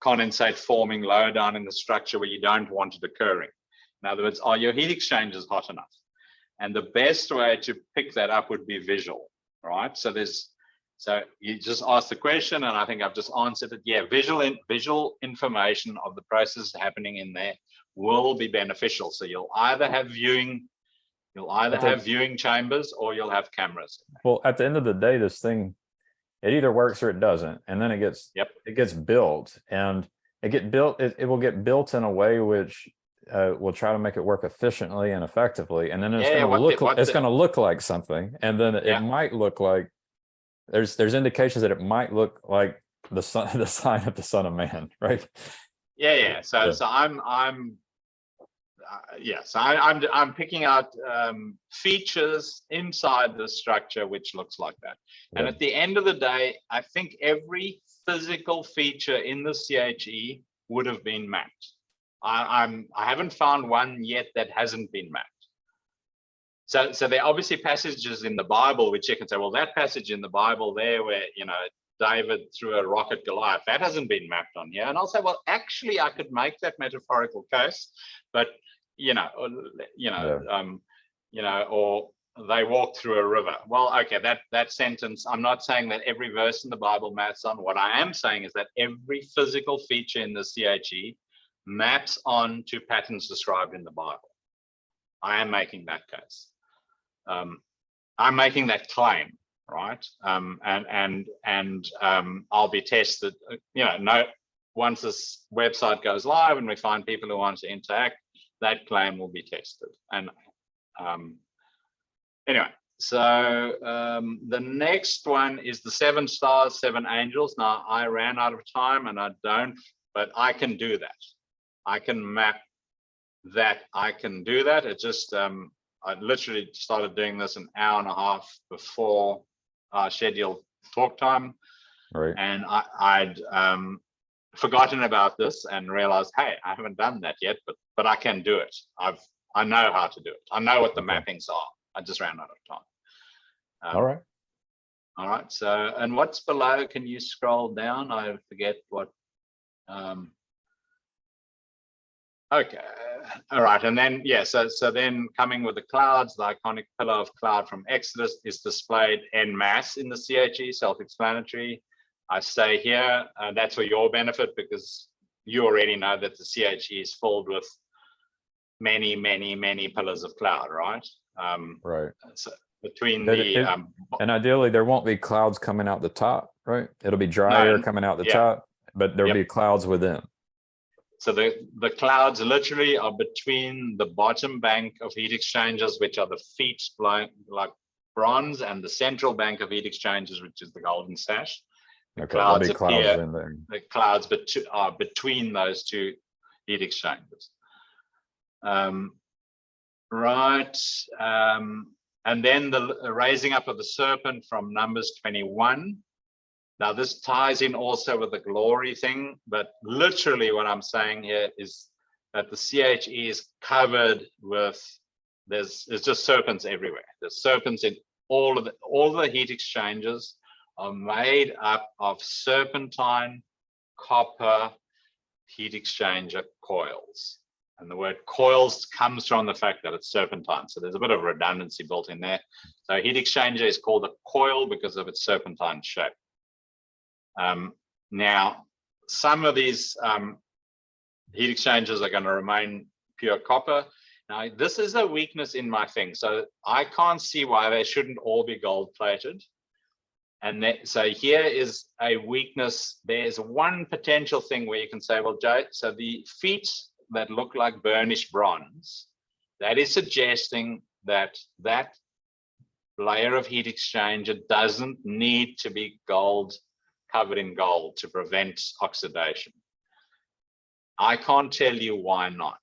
condensate forming low down in the structure where you don't want it occurring? In other words, are your heat exchangers hot enough? And the best way to pick that up would be visual, right? So you just asked the question, and I think I've just answered it. Yeah, visual information of the process happening in there will be beneficial. So you'll either have viewing chambers, or you'll have cameras. Well, at the end of the day, this thing, it either works or it doesn't, and then it gets built, and it will get built in a way which we'll try to make it work efficiently and effectively, and then it's Yeah, going to what look the, what it's the, going to look like something, and then it yeah, might look like there's indications that it might look like the son the sign of the Son of Man, right? yeah. So Yeah. so yes, I'm picking out features inside the structure which looks like that. And Yeah. at the end of the day, I think every physical feature in the CHE would have been mapped. I haven't found one yet that hasn't been mapped. So there are obviously passages in the Bible which you can say, well, that passage in the Bible there where, you know, David threw a rock at Goliath, that hasn't been mapped on here. And I'll say, well, actually, I could make that metaphorical case, but or they walked through a river. Well, okay, that sentence, I'm not saying that every verse in the Bible maps on. What I am saying is that every physical feature in the CHE maps on to patterns described in the Bible. I am making that case. I'm making that claim, right? I'll be tested. Once this website goes live and we find people who want to interact, that claim will be tested. And anyway, so the next one is the 7 stars, 7 angels. Now I ran out of time and but I can do that. I can map that. I can do that. It just, I literally started doing this an hour and a half before our scheduled talk time. Right. And I'd forgotten about this and realized, hey, I haven't done that yet, but I can do it. I know how to do it. I know what the mappings are. I just ran out of time. All right. All right. So, and what's below? Can you scroll down? I forget what. Okay. All right. And then, yeah, so then coming with the clouds, the iconic pillar of cloud from Exodus is displayed en masse in the CHE, self-explanatory. I say here, that's for your benefit because you already know that the CHE is filled with many, many, many pillars of cloud, right? Right. So between and ideally there won't be clouds coming out the top, right? It'll be dry air coming out the top, but there'll be clouds within. So the clouds literally are between the bottom bank of heat exchangers, which are the feet like bronze, and the central bank of heat exchangers, which is the golden sash. The clouds appear. In there. The clouds are between those two heat exchangers. Right. And then the raising up of the serpent from Numbers 21. Now, this ties in also with the glory thing, but literally what I'm saying here is that the CHE is covered with, there's just serpents everywhere. There's serpents in all the heat exchangers are made up of serpentine copper heat exchanger coils. And the word coils comes from the fact that it's serpentine. So there's a bit of redundancy built in there. So heat exchanger is called a coil because of its serpentine shape. Now, some of these heat exchangers are going to remain pure copper. Now, this is a weakness in my thing. So I can't see why they shouldn't all be gold plated. And so here is a weakness. There's one potential thing where you can say, well, Joe, so the feet that look like burnished bronze, that is suggesting that that layer of heat exchanger doesn't need to be gold, covered in gold to prevent oxidation. I can't tell you why not.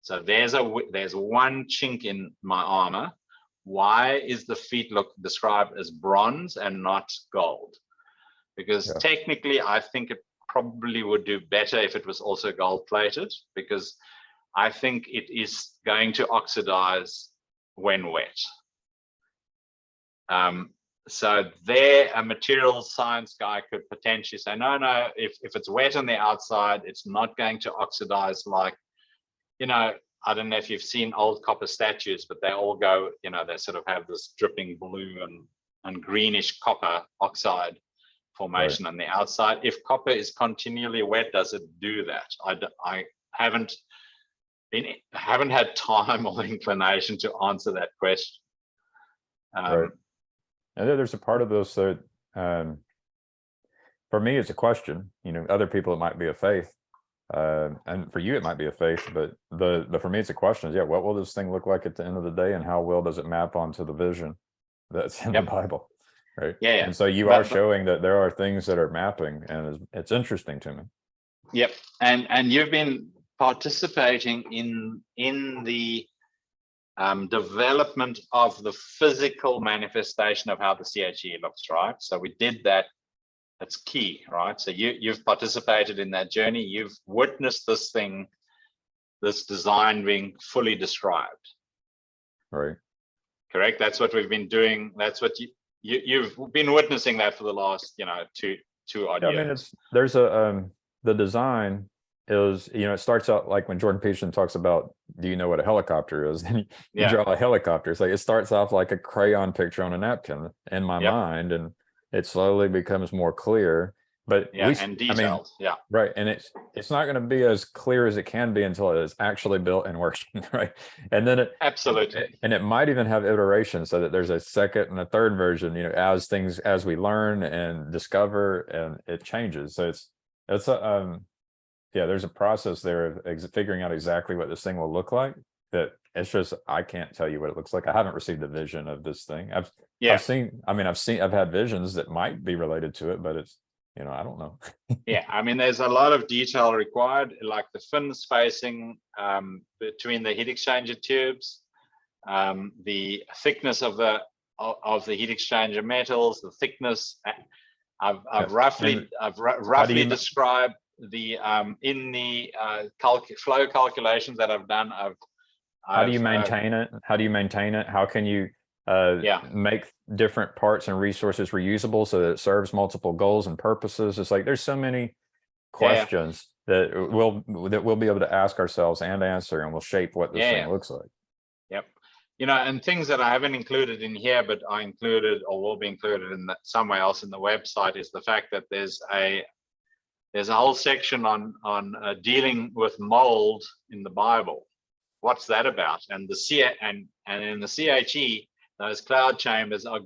So there's one chink in my armor. Why is the feet described as bronze and not gold? Because technically, I think it probably would do better if it was also gold plated, because I think it is going to oxidize when wet. So there, a material science guy could potentially say, no, if it's wet on the outside, it's not going to oxidize like, I don't know if you've seen old copper statues, but they all go, they sort of have this dripping blue and greenish copper oxide formation on the outside. If copper is continually wet, does it do that? I haven't had time or inclination to answer that question. Right. And there's a part of this that, for me, it's a question. Other people, it might be a faith. And for you, it might be a faith, but for me, it's a question. Yeah, what will this thing look like at the end of the day, and how well does it map onto the vision that's in the Bible, right? Yeah. And so you are showing that there are things that are mapping, and it's interesting to me. Yep, and you've been participating in the development of the physical manifestation of how the CHE looks, right? So we did that. That's key, right? So you've participated in that journey. You've witnessed this thing, this design being fully described. Right. Correct. That's what we've been doing. That's what you've been witnessing that for the last, two odd years. I mean, there's the design is, it starts out like when Jordan Peterson talks about, do you know what a helicopter is? And you draw a helicopter. It's like, it starts off like a crayon picture on a napkin in my mind, and it slowly becomes more clear. But and detailed. Right. And it's not going to be as clear as it can be until it is actually built and working, right? And then it might even have iterations, so that there's a second and a third version, as we learn and discover, and it changes. So there's a process there of figuring out exactly what this thing will look like. That it's just, I can't tell you what it looks like. I haven't received a vision of this thing. I've had visions that might be related to it, but it's, I don't know. I mean, there's a lot of detail required, like the fin spacing between the heat exchanger tubes, the thickness of the heat exchanger metals, the thickness. I've roughly described the in the flow calculations that I've done. How do you maintain it? How can you make different parts and resources reusable so that it serves multiple goals and purposes? It's like there's so many questions that we'll be able to ask ourselves and answer, and will shape what this thing looks like. Yep. And things that I haven't included in here, but I included or will be included in somewhere else in the website, is the fact that there's a whole section on dealing with mold in the Bible. What's that about? And and in the CHE, those cloud chambers are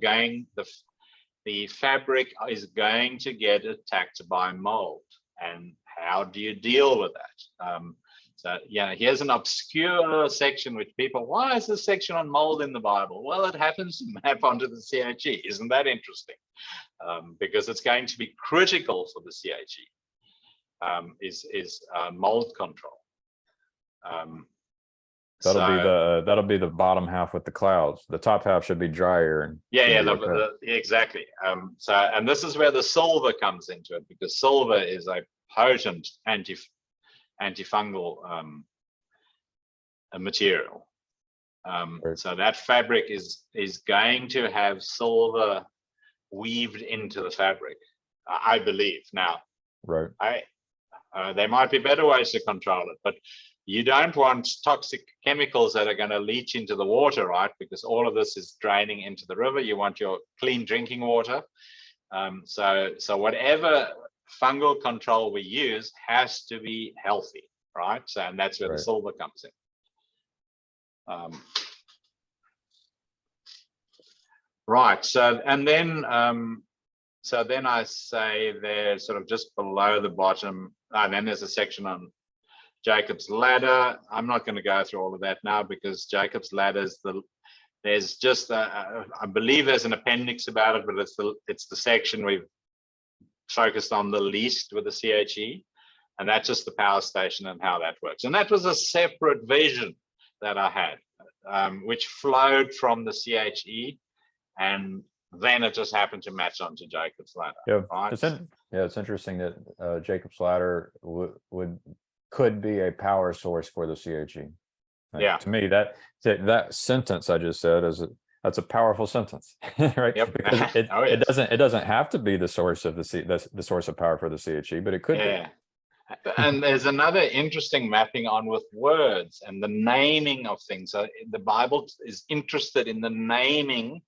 the fabric is going to get attacked by mold. And how do you deal with that? So here's an obscure section which why is this section on mold in the Bible? Well, it happens to map onto the CHE. Isn't that interesting? Because it's going to be critical for the CHE, is mold control. That'll be the bottom half with the clouds. The top half should be drier. And exactly. And this is where the silver comes into it, because silver is a potent antifungal material. So that fabric is going to have silver weaved into the fabric, I believe. Now, there might be better ways to control it, but you don't want toxic chemicals that are going to leach into the water, right? Because all of this is draining into the river. You want your clean drinking water. So whatever fungal control we use has to be healthy, right? So, and that's where the silver comes in. So then I say there, sort of just below the bottom, and then there's a section on Jacob's ladder. I'm not going to go through all of that now, because Jacob's ladder is there's just I believe there's an appendix about it, but it's the section we've focused on the least with the CHE, and that's just the power station and how that works. And that was a separate vision that I had, which flowed from the CHE, and then it just happened to match onto Jacob's ladder. Yeah, right? It's interesting that Jacob's ladder could be a power source for the CHE. To me, that sentence I just said that's a powerful sentence, right? Yep. Because it doesn't have to be the source of the source of power for the CHE, but it could be. And there's another interesting mapping on with words and the naming of things. So the Bible is interested in the naming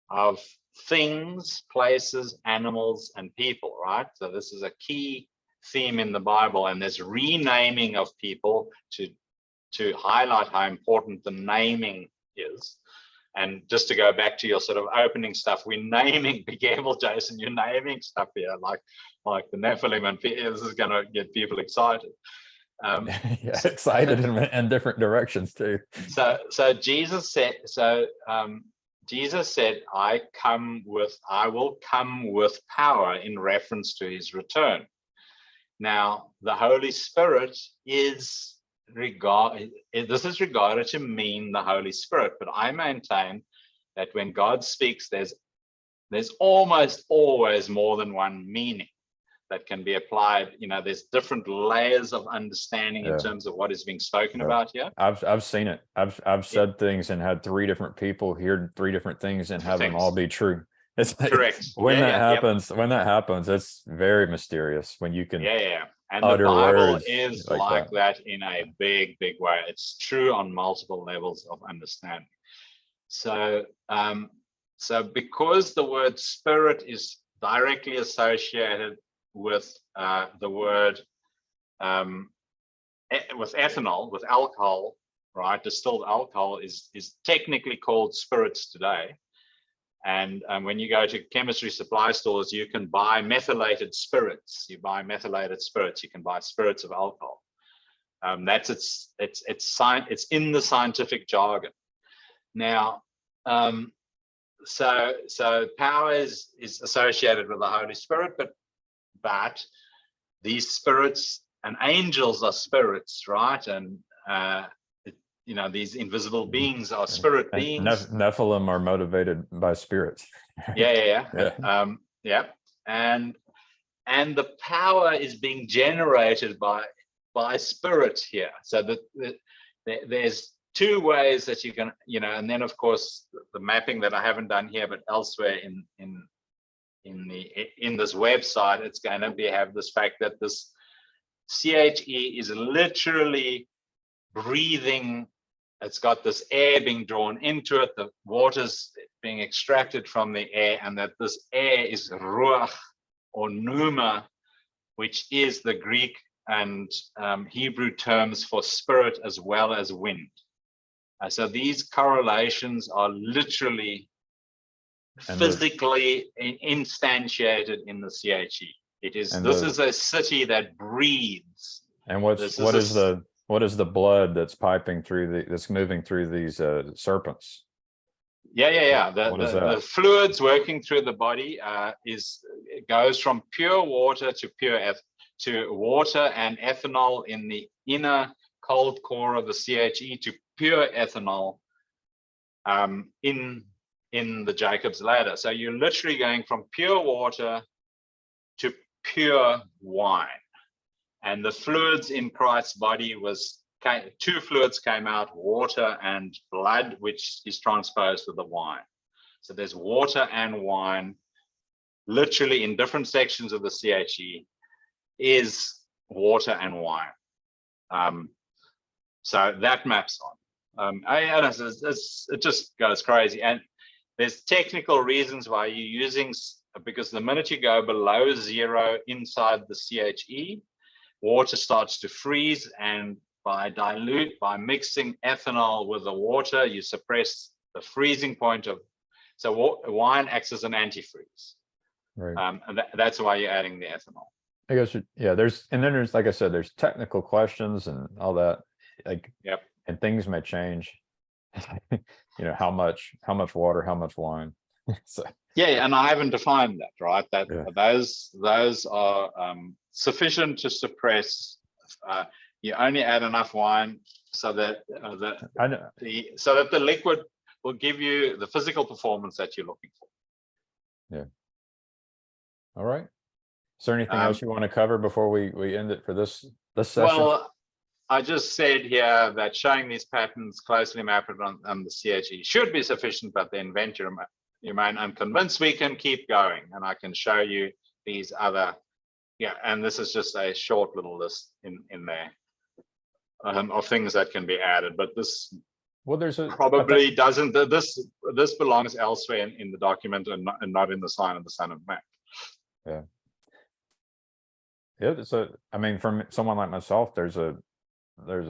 of things, places, animals, and people, right? So this is a key theme in the Bible, and there's renaming of people to highlight how important the naming is. And just to go back to your sort of opening stuff, we're naming, be careful, Jason, you're naming stuff here, like the Nephilim, and this is going to get people excited. Yeah, excited in different directions too. So Jesus said, Jesus said, I will come with power, in reference to his return. Now, the Holy Spirit is this is regarded to mean the Holy Spirit, but I maintain that when God speaks, there's almost always more than one meaning that can be applied. There's different layers of understanding in terms of what is being spoken about here. I've seen it. I've said things and had 3 different people hear 3 different things and have them all be true. It's like, correct. When that happens, it's very mysterious when you can. And the Bible is like that in a big way. It's true on multiple levels of understanding. So because the word spirit is directly associated with the word with ethanol, with alcohol, right? Distilled alcohol is technically called spirits today. And when you go to chemistry supply stores, you can buy methylated spirits. You buy methylated spirits. You can buy spirits of alcohol. That's it's in the scientific jargon. Now, so power is associated with the Holy Spirit, but these spirits and angels are spirits, right? And these invisible beings are spirit beings. Nephilim are motivated by spirits. Yeah. And the power is being generated by spirit here. So that there's 2 ways that you can, and then of course the mapping that I haven't done here, but elsewhere in this website, it's going to have this fact that this CHE is literally breathing. It's got this air being drawn into it, the water's being extracted from the air, and that this air is ruach or pneuma, which is the Greek and Hebrew terms for spirit as well as wind. So these correlations are literally physically instantiated in the CHE. This is a city that breathes. And what is the blood that's piping through that's moving through these serpents? The fluids working through the body it goes from pure water to water and ethanol in the inner cold core of the CHE to pure ethanol in the Jacob's ladder. So you're literally going from pure water to pure wine. And the fluids in Christ's body 2 fluids came out, water and blood, which is transposed to the wine. So there's water and wine, literally in different sections of the CHE is water and wine. So that maps on. It just goes crazy. And there's technical reasons why you're using, because the minute you go below 0 inside the CHE, water starts to freeze, and by mixing ethanol with the water, you suppress the freezing point so wine acts as an antifreeze. Right. And that's why you're adding the ethanol. I guess, there's, like I said, there's technical questions and all that, and things may change. How much water, how much wine. So. And I haven't defined that, right? Those are sufficient to suppress. You only add enough wine so that the liquid will give you the physical performance that you're looking for. Yeah. All right. Is there anything else you want to cover before we end it for this session? Well, I just said here that showing these patterns closely mapped on the CHE should be sufficient, but then venture remain unconvinced. We can keep going, and I can show you these other. And this is just a short little list in there of things that can be added, but this probably doesn't. This belongs elsewhere in the document and not in the Sign of the Son of Man. Yeah. So from someone like myself, there's a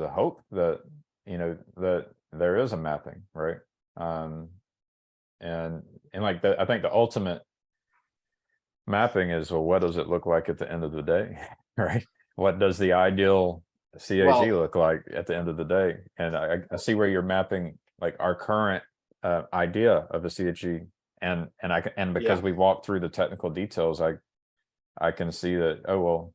hope that that there is a mapping, right? And like I think the ultimate mapping is, well, what does it look like at the end of the day, right? What does the ideal CAG Well, look like at the end of the day? And I see where you're mapping like our current idea of a CAG, and because yeah, we walked through the technical details, I can see that, oh well,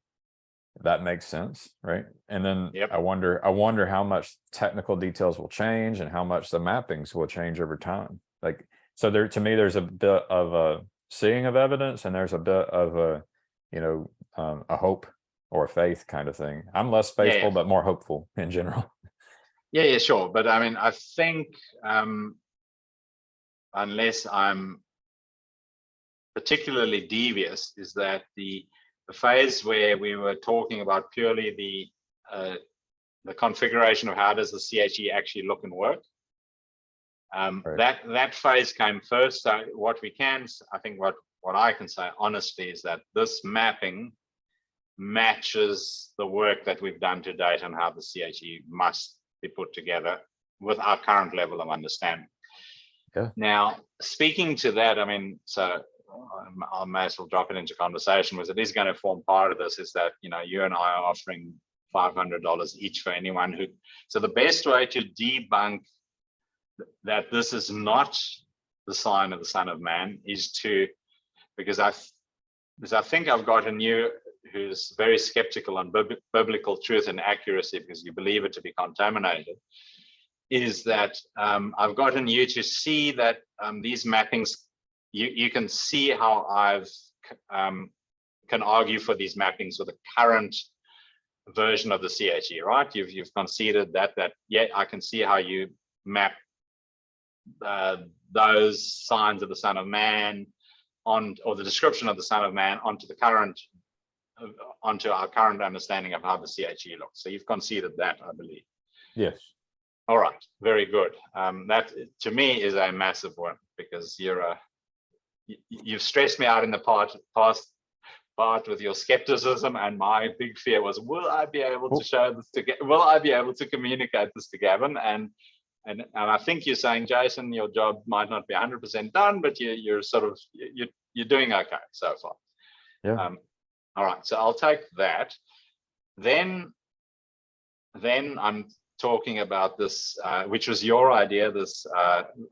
that makes sense, right? And then yep, I wonder how much technical details will change and how much the mappings will change over time. Like, so there, to me, there's a bit of a seeing of evidence, and there's a bit of a, a hope or a faith kind of thing. I'm less yeah, yeah, faithful, but more hopeful in general. yeah, yeah, sure. But I mean, I think unless I'm particularly devious, is that the phase where we were talking about purely the configuration of how does the CHE actually look and work. Right. That phase came first. So what we can, I think, what I can say honestly is that this mapping matches the work that we've done to date on how the CHE must be put together with our current level of understanding. Yeah. Now, speaking to that, I mean, so I may as well drop it into conversation, because it is going to form part of this, is that, you and I are offering $500 each for anyone who, so the best way to debunk that this is not the sign of the Son of Man is to, because I think I've got a new who's very skeptical on biblical truth and accuracy because you believe it to be contaminated, is that I've gotten you to see that these mappings, you can see how I've can argue for these mappings with the current version of the CHE, right? You've conceded that yeah, I can see how you map those signs of the Son of Man on, or the description of the Son of Man onto our current understanding of how the CHE looks. So you've conceded that, I believe. Yes. All right, very good. That to me is a massive one, because you've stressed me out in the past part with your skepticism, and my big fear was, will I be able to show this to will I be able to communicate this to Gavin? And I think you're saying, Jason, your job might not be 100% done, but you're sort of you're doing okay so far. Yeah. All right, so I'll take that. Then I'm talking about this, which was your idea, this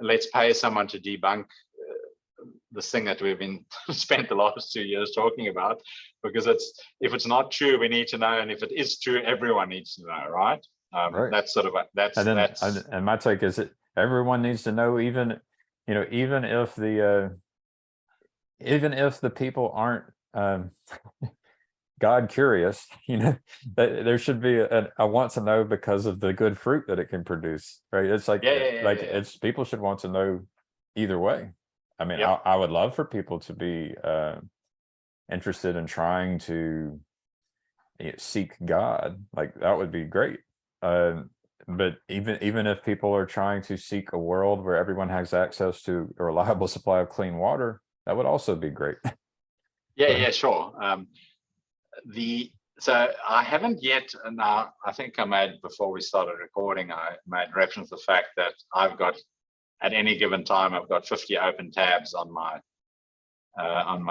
let's pay someone to debunk this thing that we've been spent the last 2 years talking about, because if it's not true, we need to know, and if it is true, everyone needs to know, right? Right. That's sort of and my take is that everyone needs to know, even even if the people aren't God curious, that there should be a want to know because of the good fruit that it can produce, right? It's like, it's people should want to know either way. I mean, I would love for people to be interested in trying to seek God. Like, that would be great. But even if people are trying to seek a world where everyone has access to a reliable supply of clean water, that would also be great. Yeah, sure. So I haven't yet, and I think I made, before we started recording, I made reference to the fact that I've got, at any given time, I've got 50 open tabs on my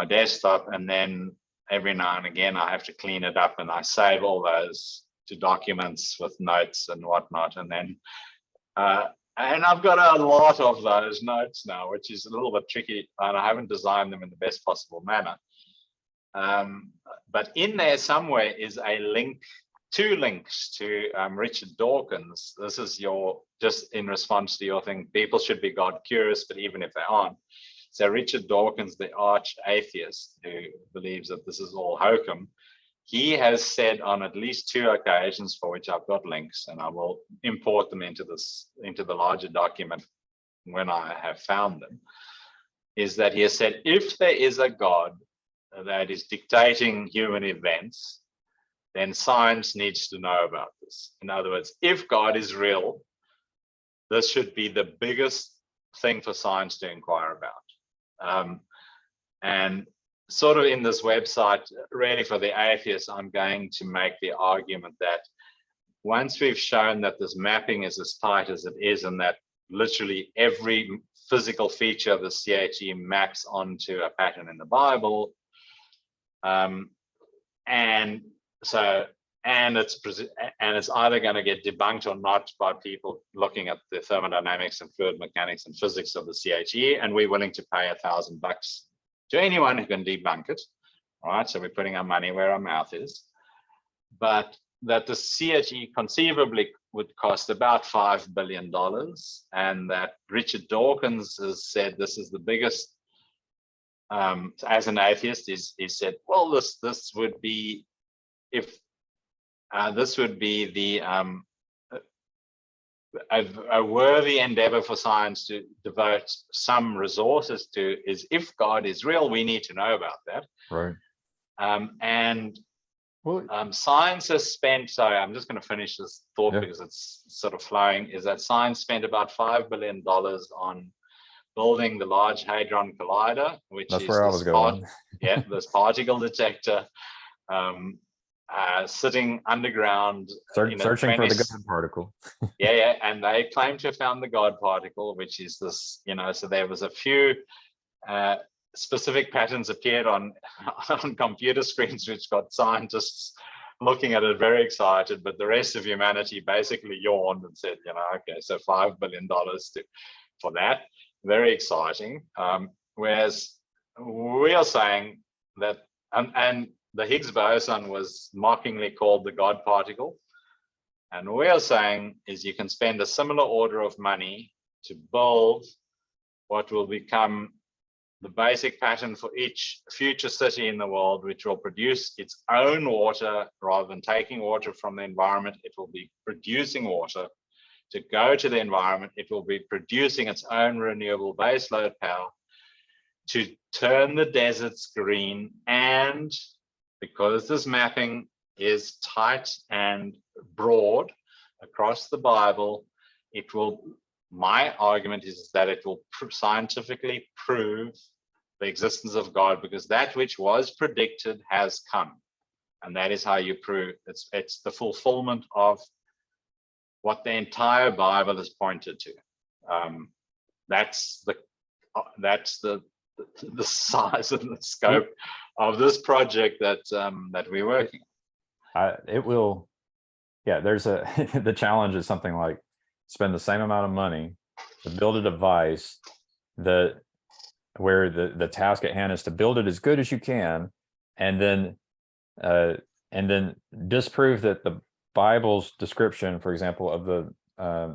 desktop, and then every now and again I have to clean it up, and I save all those to documents with notes and whatnot, and then and I've got a lot of those notes now, which is a little bit tricky, and I haven't designed them in the best possible manner. But in there somewhere is a link, 2 links to Richard Dawkins. This is just in response to your thing, people should be God curious, but even if they aren't. So Richard Dawkins, the arch atheist who believes that this is all hokum, he has said on at least 2 occasions, for which I've got links, and I will import them into the larger document when I have found them, is that he has said, if there is a God that is dictating human events, then science needs to know about this. In other words, if God is real, this should be the biggest thing for science to inquire about. And sort of in this website, really for the atheists, I'm going to make the argument that once we've shown that this mapping is as tight as it is, and that literally every physical feature of the CHE maps onto a pattern in the Bible, and so and it's either going to get debunked or not by people looking at the thermodynamics and fluid mechanics and physics of the CHE, and we're willing to pay $1,000 to anyone who can debunk it. All right, so we're putting our money where our mouth is. But that the CHE conceivably would cost about $5 billion, and that Richard Dawkins has said this is the biggest. As an atheist, he said, well, this would be if. This would be the a worthy endeavor for science to devote some resources to, is if God is real, we need to know about that. Right. And science has spent, sorry, I'm just going to finish this thought because it's sort of flowing, is that science spent about $5 billion on building the Large Hadron Collider, which That's is where I was going. this particle detector. Sitting underground, searching for the God particle. And they claim to have found the God particle, which is this, so there was a few specific patterns appeared on computer screens, which got scientists looking at it very excited, but the rest of humanity basically yawned and said, okay, so $5 billion for that, very exciting. Whereas we are saying that, and the Higgs boson was mockingly called the God particle. And we are saying is you can spend a similar order of money to build what will become the basic pattern for each future city in the world, which will produce its own water rather than taking water from the environment. It will be producing water to go to the environment. It will be producing its own renewable baseload power to turn the deserts green, and because this mapping is tight and broad across the Bible, it will, my argument is that it will scientifically prove the existence of God, because that which was predicted has come. And that is how you prove it's the fulfillment of what the entire Bible is pointed to. That's the size and the scope of this project that we're working on. It will, there's the challenge is something like spend the same amount of money to build a device where the task at hand is to build it as good as you can, and then disprove that the Bible's description, for example, of the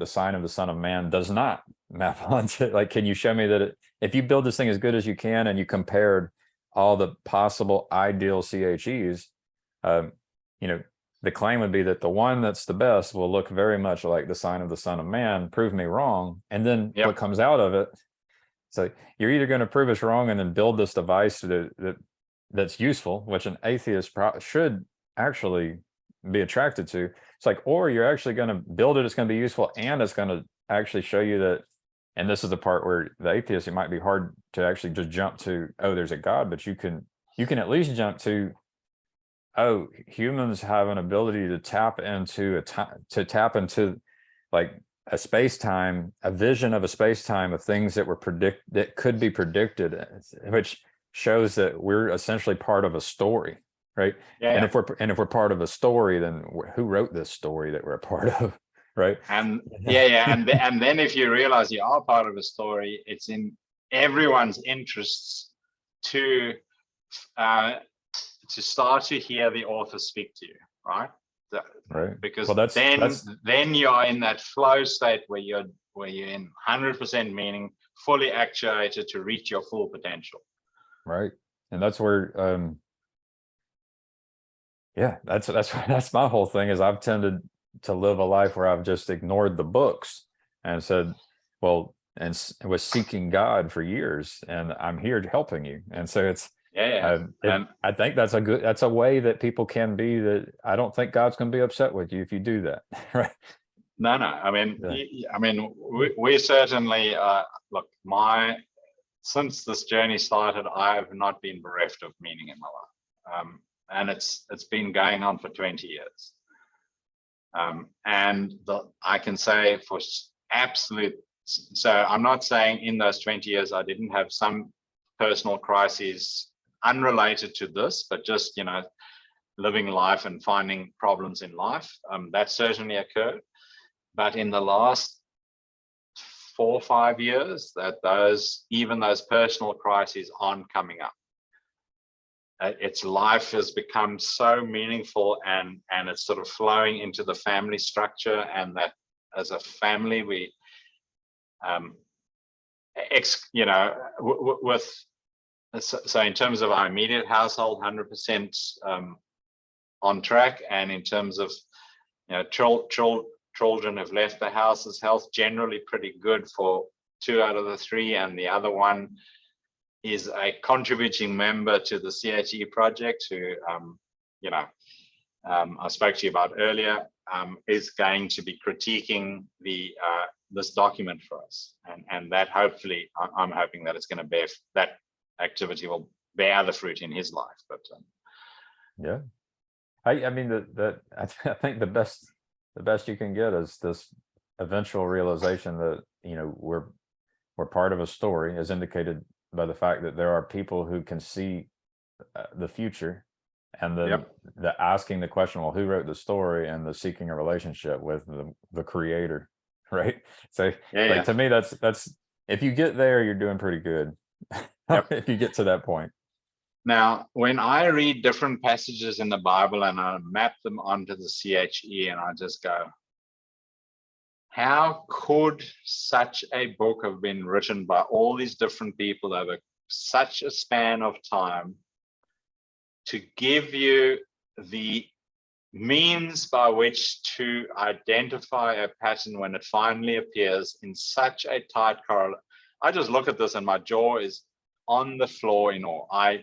sign of the Son of Man does not map onto, like, can you show me that if you build this thing as good as you can and you compared all the possible ideal CHEs, the claim would be that the one that's the best will look very much like the sign of the Son of Man. Prove me wrong. And then what comes out of it, so you're either going to prove us wrong and then build this device that's useful, which an atheist should actually be attracted to. It's like, or you're actually going to build it, it's going to be useful, and it's going to actually show you that. And this is the part where the atheist, it might be hard to actually just jump to, oh, there's a God, but you can at least jump to, oh, humans have an ability to tap into like a space-time, a vision of a space-time of things that could be predicted, which shows that we're essentially part of a story, right? And if we're part of a story, then who wrote this story that we're a part of? Right. And and then if you realize you are part of a story, it's in everyone's interests to start to hear the author speak to you, right? Right. Because then you are in that flow state where you're in 100% meaning, fully actuated to reach your full potential. Right. And that's where that's my whole thing, is I've tended to live a life where I've just ignored the books and said, well, and was seeking God for years, and I'm here helping you. And so it's, I think that's a way that people can be, that I don't think God's going to be upset with you if you do that. Right. No. I mean, we certainly, look, since this journey started, I have not been bereft of meaning in my life. And it's been going on for 20 years. I can say for absolute, so I'm not saying in those 20 years I didn't have some personal crises unrelated to this, but just living life and finding problems in life. That certainly occurred. But in the last 4 or 5 years, that even those personal crises aren't coming up. Its life has become so meaningful, and it's sort of flowing into the family structure, and that as a family we so in terms of our immediate household, 100% on track, and in terms of children have left the house's health generally pretty good for 2 out of the 3, and the other one is a contributing member to the CHE project who I spoke to you about earlier, is going to be critiquing this document for us, and that hopefully I'm hoping that it's going to that activity will bear the fruit in his life. But yeah, I mean that I think the best you can get is this eventual realization that we're part of a story, as indicated by the fact that there are people who can see the future, and the asking the question, well, who wrote the story, and the seeking a relationship with the creator, right? So to me, that's if you get there, you're doing pretty good. If you get to that point. Now, when I read different passages in the Bible and I map them onto the CHE, and I just go, how could such a book have been written by all these different people over such a span of time to give you the means by which to identify a pattern when it finally appears in such a tight correlation? I just look at this and my jaw is on the floor in awe.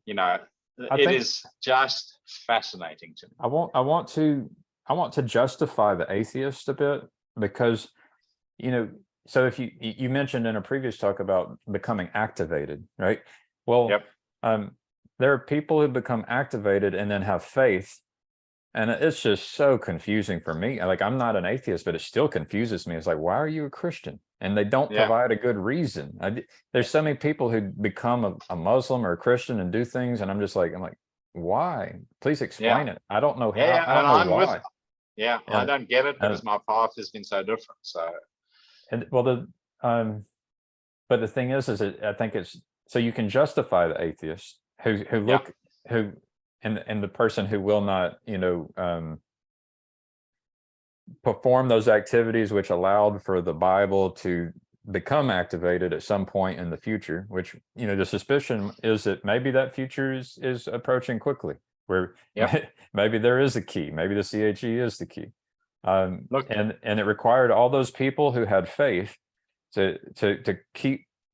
It is just fascinating to me. I want to justify the atheist a bit, because so if you mentioned in a previous talk about becoming activated, right? Well, there are people who become activated and then have faith, and it's just so confusing for me. Like, I'm not an atheist, but it still confuses me. It's like, why are you a Christian? And they don't provide a good reason. There's so many people who become a Muslim or a Christian and do things, and I'm like, why? Please explain it. I don't know how. I don't know why. I don't get it because my path has been so different. So, but the thing is I think it's so you can justify the atheist who look and the person who will not perform those activities which allowed for the Bible to become activated at some point in the future, which the suspicion is that maybe that future is approaching quickly, where maybe there is a key, maybe the CHE is the key. And it required all those people who had faith to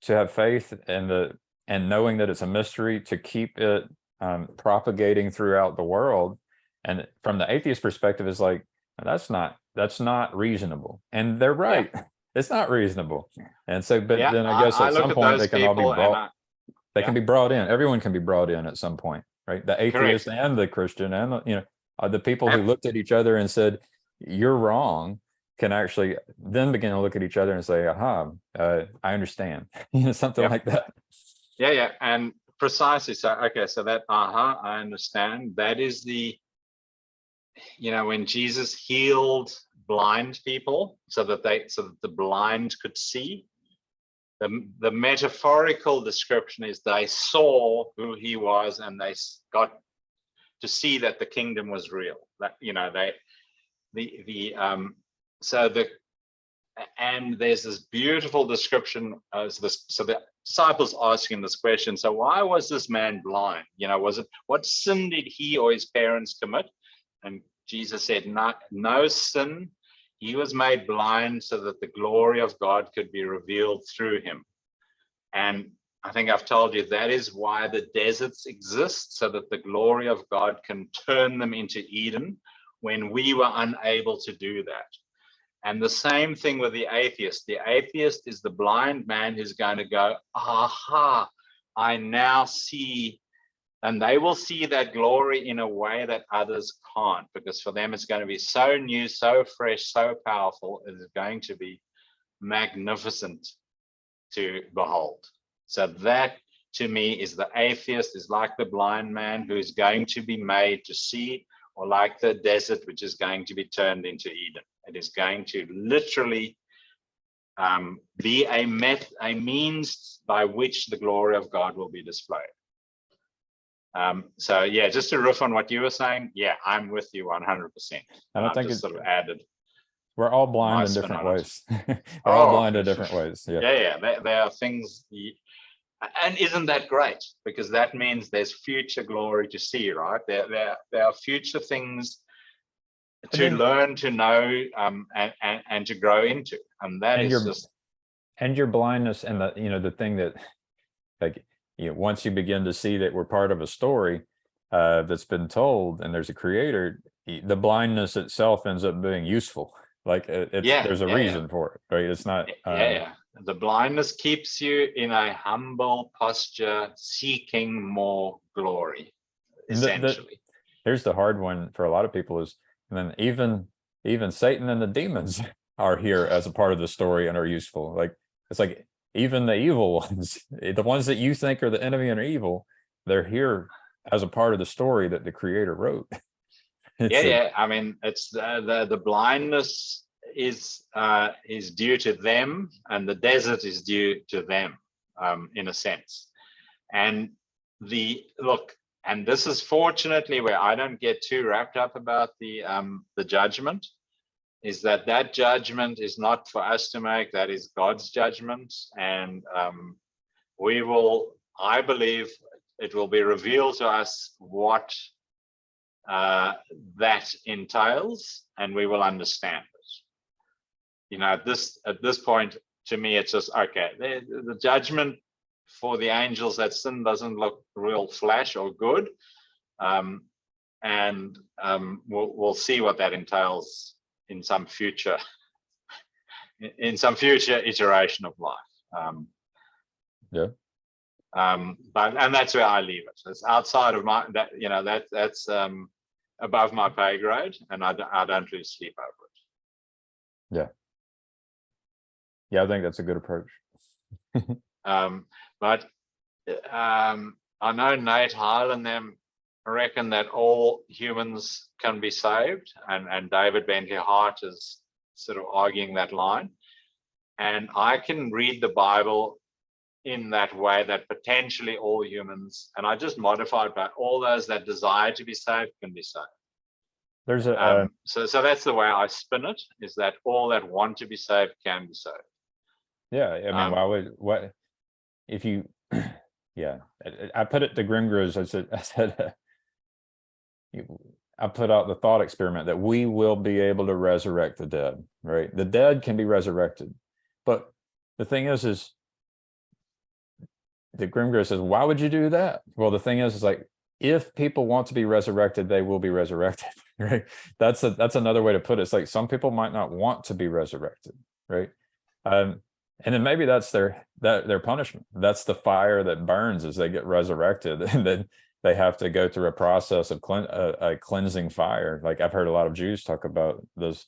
have faith and knowing that it's a mystery, to keep it propagating throughout the world. And from the atheist perspective, is like, that's not reasonable, and they're right. It's not reasonable. And so, but then I guess at some point they can all be brought. They can be brought in. Everyone can be brought in at some point, right? The atheist and the Christian, and the people who looked at each other and said, "You're wrong," can actually then begin to look at each other and say, "Aha, I understand." Something like that. Yeah, and precisely. So, so that I understand. That is when Jesus healed blind people so that the blind could see. The metaphorical description is they saw who he was, and they got to see that the kingdom was real. That and there's this beautiful description. So the disciples asking this question. So why was this man blind? Was it, what sin did he or his parents commit? And Jesus said, no sin. He was made blind so that the glory of God could be revealed through him. And I think I've told you that is why the deserts exist, so that the glory of God can turn them into Eden when we were unable to do that. And the same thing with the atheist. The atheist is the blind man who's going to go, aha, I now see. And they will see that glory in a way that others can't, because for them it's going to be so new, so fresh, so powerful. It is going to be magnificent to behold. So that, to me is the atheist is like the blind man who is going to be made to see, or like the desert which is going to be turned into Eden. It is going to literally be a means by which the glory of God will be displayed. So yeah, just to riff on what you were saying, yeah, I'm with you 100%. And I think just sort of added. We're all blind in spin different on it. ways. We're all blind in different ways. Yeah. Yeah. There are things, and isn't that great? Because that means there's future glory to see, right? There are future things to learn, to know, and to grow into, and that is just. And your blindness, and the thing that, like, once you begin to see that we're part of a story that's been told, and there's a creator, the blindness itself ends up being useful. Like there's a reason for it, right? It's not. The blindness keeps you in a humble posture, seeking more glory. Essentially, here's the hard one for a lot of people is, and then even Satan and the demons are here as a part of the story and are useful. Like it's like even the evil ones, the ones that you think are the enemy and are evil, they're here as a part of the story that the creator wrote. I mean, it's the blindness is due to them, and the desert is due to them, in a sense. And and this is fortunately where I don't get too wrapped up about the judgment, is that judgment is not for us to make. That is God's judgment, and I believe it will be revealed to us what that entails, and we will understand it. At this point, to me, it's just okay. The judgment for the angels that sin doesn't look real flash or good, and we'll see what that entails in some future iteration of life. But that's where I leave it. It's outside of my that's above my pay grade, and I don't lose sleep over it. Yeah, I think that's a good approach. But I know Nate Heil and them reckon that all humans can be saved, and David Bentley Hart is sort of arguing that line. And I can read the Bible in that way, that potentially all humans, and I just modified by all those that desire to be saved can be saved. There's a so that's the way I spin it, is that all that want to be saved can be saved. Yeah, I mean, what if you? Yeah, I put it to Grimgros. I said, I put out the thought experiment that we will be able to resurrect the dead. Right, the dead can be resurrected, but the thing is the Grimgros says, why would you do that? Well, the thing is like, if people want to be resurrected, they will be resurrected. Right, that's another way to put it. It's like some people might not want to be resurrected. Right. And then maybe that's their punishment. That's the fire that burns as they get resurrected, and then they have to go through a process of a cleansing fire. Like I've heard a lot of Jews talk about this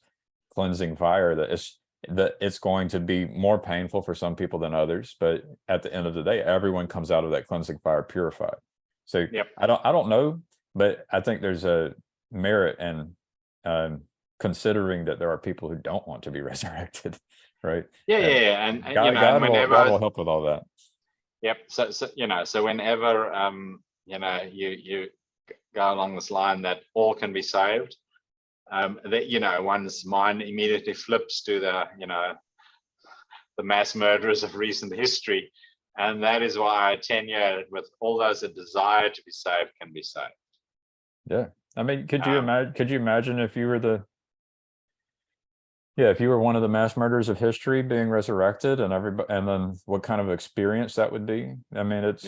cleansing fire, that it's going to be more painful for some people than others, but at the end of the day, everyone comes out of that cleansing fire purified. So I don't know, but I think there's a merit in considering that there are people who don't want to be resurrected. Right. And God will help with all that. Yep. So whenever you go along this line that all can be saved, that one's mind immediately flips to the mass murderers of recent history, and that is why I tenure with all those that desire to be saved can be saved. Yeah, I mean, could you imagine if you were if you were one of the mass murderers of history being resurrected, and then what kind of experience that would be? I mean, it's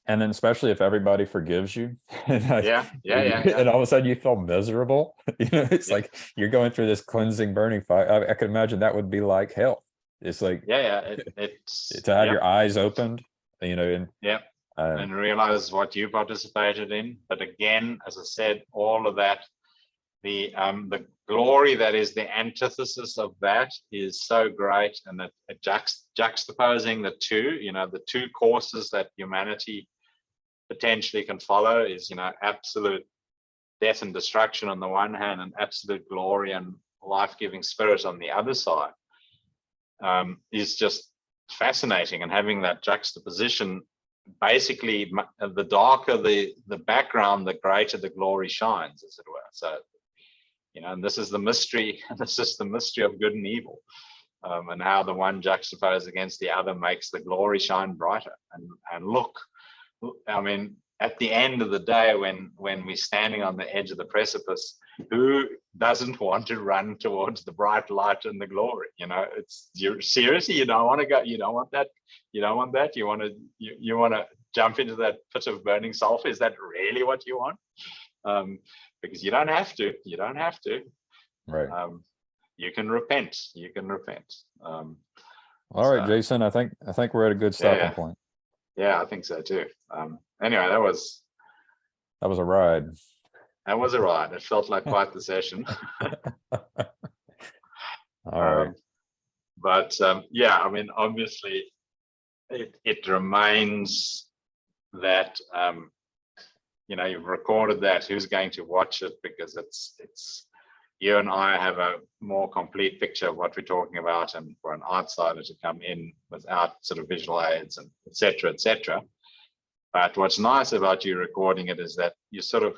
and then especially if everybody forgives you, and and all of a sudden you feel miserable. It's like you're going through this cleansing, burning fire. I could imagine that would be like hell. It's like it's to have your eyes opened, and and realize what you participated in. But again, as I said, all of that the glory that is the antithesis of that is so great, and that juxtaposing the two, the two courses that humanity potentially can follow is, absolute death and destruction on the one hand, and absolute glory and life-giving spirit on the other side, is just fascinating. And having that juxtaposition, basically, the darker the background, the greater the glory shines, as it were. So, and this is the mystery. This is the mystery of good and evil, and how the one juxtaposed against the other makes the glory shine brighter. And look, I mean, at the end of the day, when we're standing on the edge of the precipice, who doesn't want to run towards the bright light and the glory? Seriously, you don't want to go. You don't want that. You don't want that. You want to jump into that pit of burning sulfur. Is that really what you want? Because you don't have to. You don't have to. Right. You can repent. You can repent. All right, Jason. I think we're at a good stopping point. Yeah, I think so too. Anyway, that was a ride. That was a ride. It felt like quite the session. All right. But yeah, I mean, obviously, it remains that you've recorded that. Who's going to watch it? Because it's you and I have a more complete picture of what we're talking about, and for an outsider to come in without sort of visual aids and et cetera, et cetera. But what's nice about you recording it is that you sort of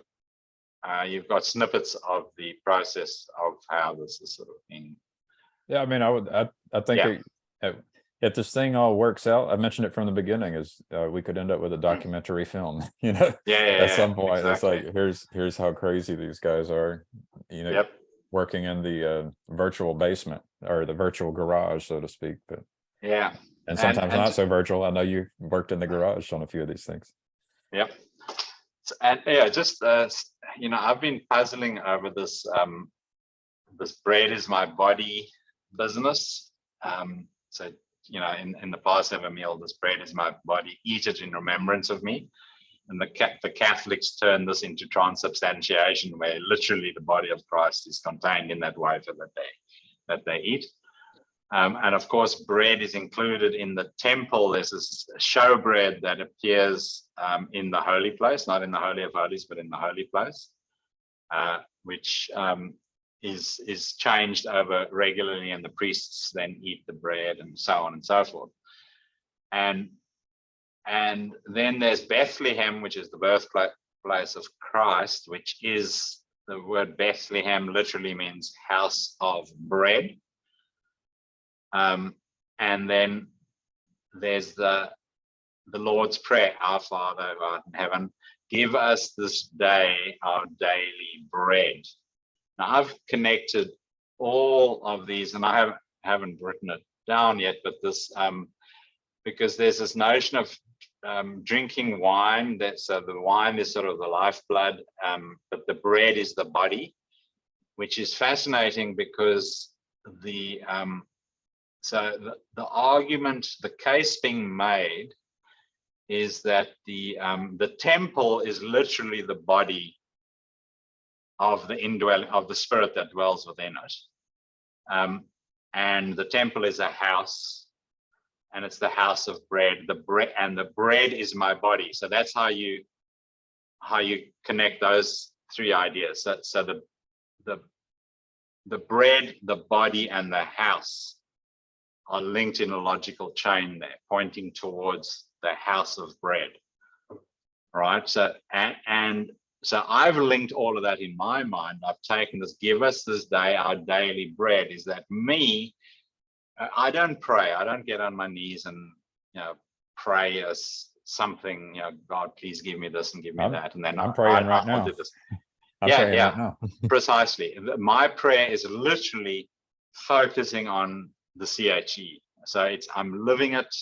you've got snippets of the process of how this is sort of being. Yeah, I mean, I think if this thing all works out, I mentioned it from the beginning, is we could end up with a documentary film. At some point, exactly. It's like here's how crazy these guys are. Working in the virtual basement or the virtual garage, so to speak. But and sometimes not so virtual. I know you worked in the garage on a few of these things. Yep. And just I've been puzzling over this this bread is my body business. So in the Passover meal, this bread is my body, eat it in remembrance of me. And the Catholics turn this into transubstantiation, where literally the body of Christ is contained in that wafer that they eat. And of course, bread is included in the temple. There's this showbread that appears in the holy place, not in the Holy of Holies, but in the holy place, which is changed over regularly, and the priests then eat the bread and so on and so forth. And then there's Bethlehem, which is the birthplace of Christ, which is, the word Bethlehem literally means house of bread. And then there's the Lord's Prayer, Our Father who art in heaven, give us this day our daily bread. Now, I've connected all of these, and I haven't written it down yet, but this, because there's this notion of drinking wine, so the wine is sort of the lifeblood, but the bread is the body, which is fascinating because the argument, the case being made is that the temple is literally the body of the indwelling of the spirit that dwells within it, and the temple is a house. And it's the house of bread. The bread is my body. So that's how you connect those three ideas. So the bread, the body, and the house are linked in a logical chain there, pointing towards the house of bread. Right. So so I've linked all of that in my mind. I've taken this, give us this day our daily bread. Is that me? I don't pray. I don't get on my knees and pray as something. God, please give me this and give me that, and then I'm praying right now. I'll do this. Right now. Precisely. My prayer is literally focusing on the CHE. So I'm living it,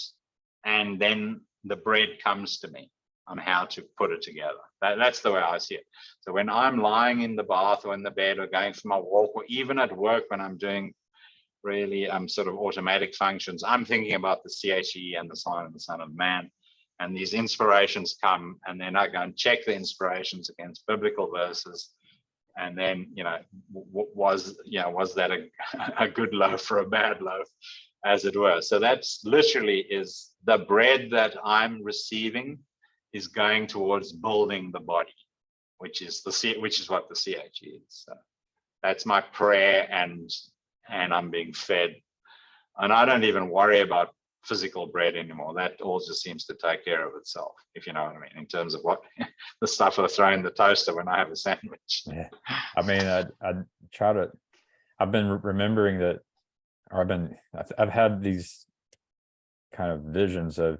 and then the bread comes to me on how to put it together. That's the way I see it. So when I'm lying in the bath or in the bed or going for my walk, or even at work when I'm doing really sort of automatic functions, I'm thinking about the CHE and the sign of the Son of Man, and these inspirations come, and then I go and check the inspirations against biblical verses, and then, was that a good loaf or a bad loaf, as it were. So that's literally is the bread that I'm receiving is going towards building the body, which is what the CHE is. So that's my prayer, and I'm being fed, and I don't even worry about physical bread anymore. That all just seems to take care of itself, if you know what I mean, in terms of what the stuff I throw in the toaster when I have a sandwich. Yeah. I mean, I've been remembering that, or I've had these kind of visions of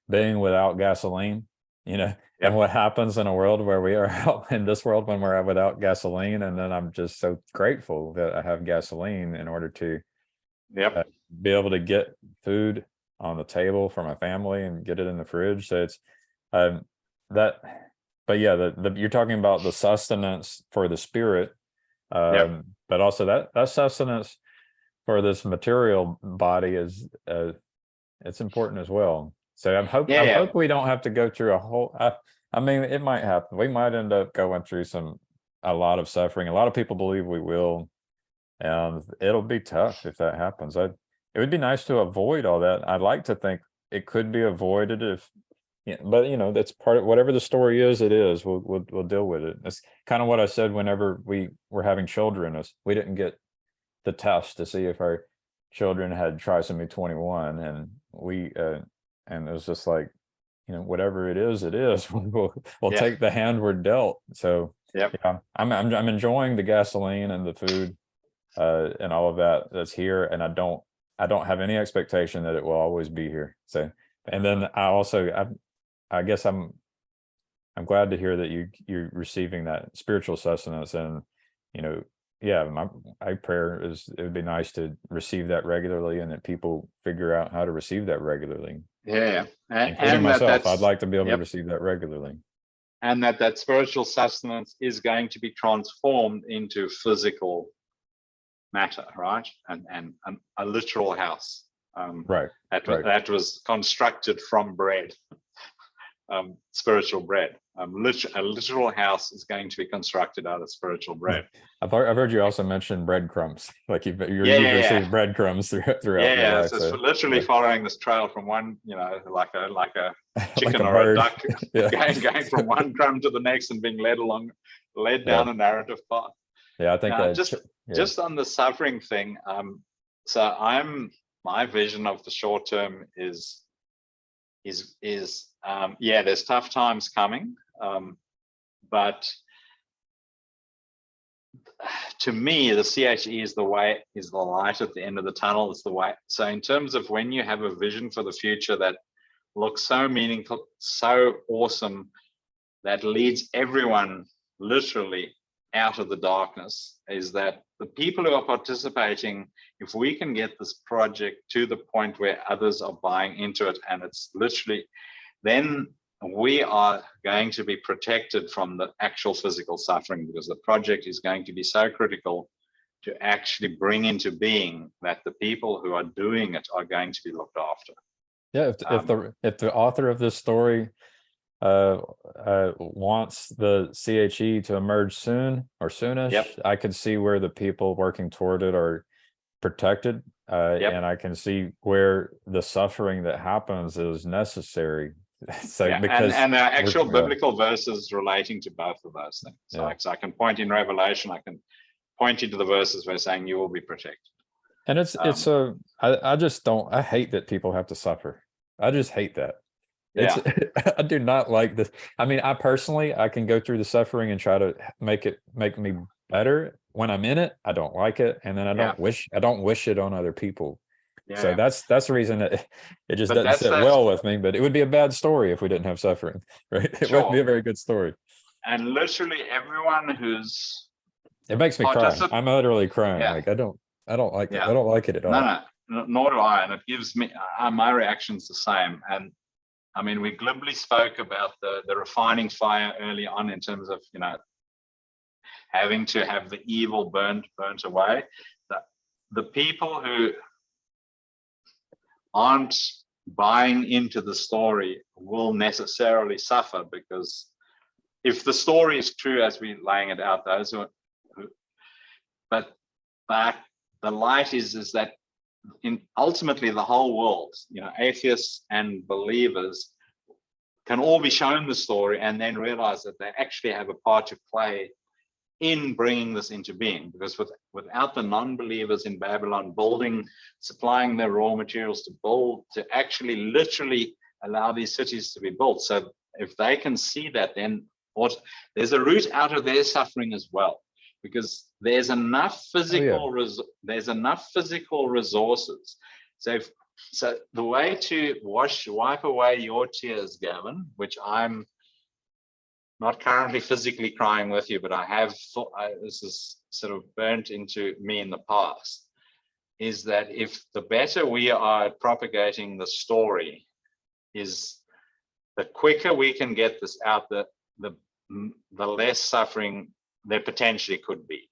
being without gasoline, and what happens in a world where we are out in this world when we're without gasoline. And then I'm just so grateful that I have gasoline in order to be able to get food on the table for my family and get it in the fridge. So it's that, but yeah, you're talking about the sustenance for the spirit, but also that sustenance for this material body is it's important as well. So I hope we don't have to go through a whole. I mean, it might happen. We might end up going through a lot of suffering. A lot of people believe we will, and it'll be tough if that happens. It would be nice to avoid all that. I'd like to think it could be avoided but that's part of whatever the story is. It is. We'll deal with it. That's kind of what I said whenever we were having children. We didn't get the test to see if our children had trisomy 21, and and it was just like, whatever it is, we'll take the hand we're dealt. So I'm enjoying the gasoline and the food and all of that's here, and I don't have any expectation that it will always be here. So, and then I guess I'm glad to hear that you're receiving that spiritual sustenance, and my prayer is it would be nice to receive that regularly, and that people figure out how to receive that regularly. Including myself, I'd like to be able to receive that regularly. And that spiritual sustenance is going to be transformed into physical matter, right? And a literal house. That was constructed from bread. Spiritual bread. A literal house is going to be constructed out of spiritual bread. I've heard you also mention breadcrumbs, like you've received breadcrumbs throughout your life. So it's literally following this trail from one, like a chicken or a duck, going from one crumb to the next and being led down a narrative path. Yeah, I think just on the suffering thing. My vision of the short term is there's tough times coming, but to me the CHE is the light at the end of the tunnel. It's the way. So in terms of when you have a vision for the future that looks so meaningful, so awesome, that leads everyone literally out of the darkness, is that the people who are participating, if we can get this project to the point where others are buying into it, and it's literally, then we are going to be protected from the actual physical suffering, because the project is going to be so critical to actually bring into being that the people who are doing it are going to be looked after. Yeah, if the author of this story wants the CHE to emerge soon or soonish, I can see where the people working toward it are protected, and I can see where the suffering that happens is necessary. So because and there are actual biblical verses relating to both of those things. So I can point in Revelation, I can point you to the verses where saying you will be protected. And I hate that people have to suffer. I just hate that. I do not like this. I mean, I personally can go through the suffering and try to make me better. When I'm in it, I don't like it, and then I don't wish it on other people. So that's the reason that it just doesn't sit well with me. But it would be a bad story if we didn't have suffering, right? It wouldn't be a very good story. And literally everyone it makes me cry. I'm literally crying. Like I don't like it. I don't like it at all. No, nor do I. And it gives me my reaction's the same. And I mean, we glibly spoke about the refining fire early on in terms of having to have the evil burnt away. The people who aren't buying into the story will necessarily suffer, because if the story is true as we're laying it out, those who but the light is that ultimately the whole world, atheists and believers, can all be shown the story and then realize that they actually have a part to play in bringing this into being, because without the non-believers in Babylon supplying their raw materials to actually literally allow these cities to be built. So if they can see that, then there's a route out of their suffering as well, because there's enough physical resources. So the way to wipe away your tears, Gavin, which I'm not currently physically crying with you, but I have thought, this is sort of burnt into me in the past, is that if the better we are at propagating the story, is the quicker we can get this out, the less suffering there potentially could be.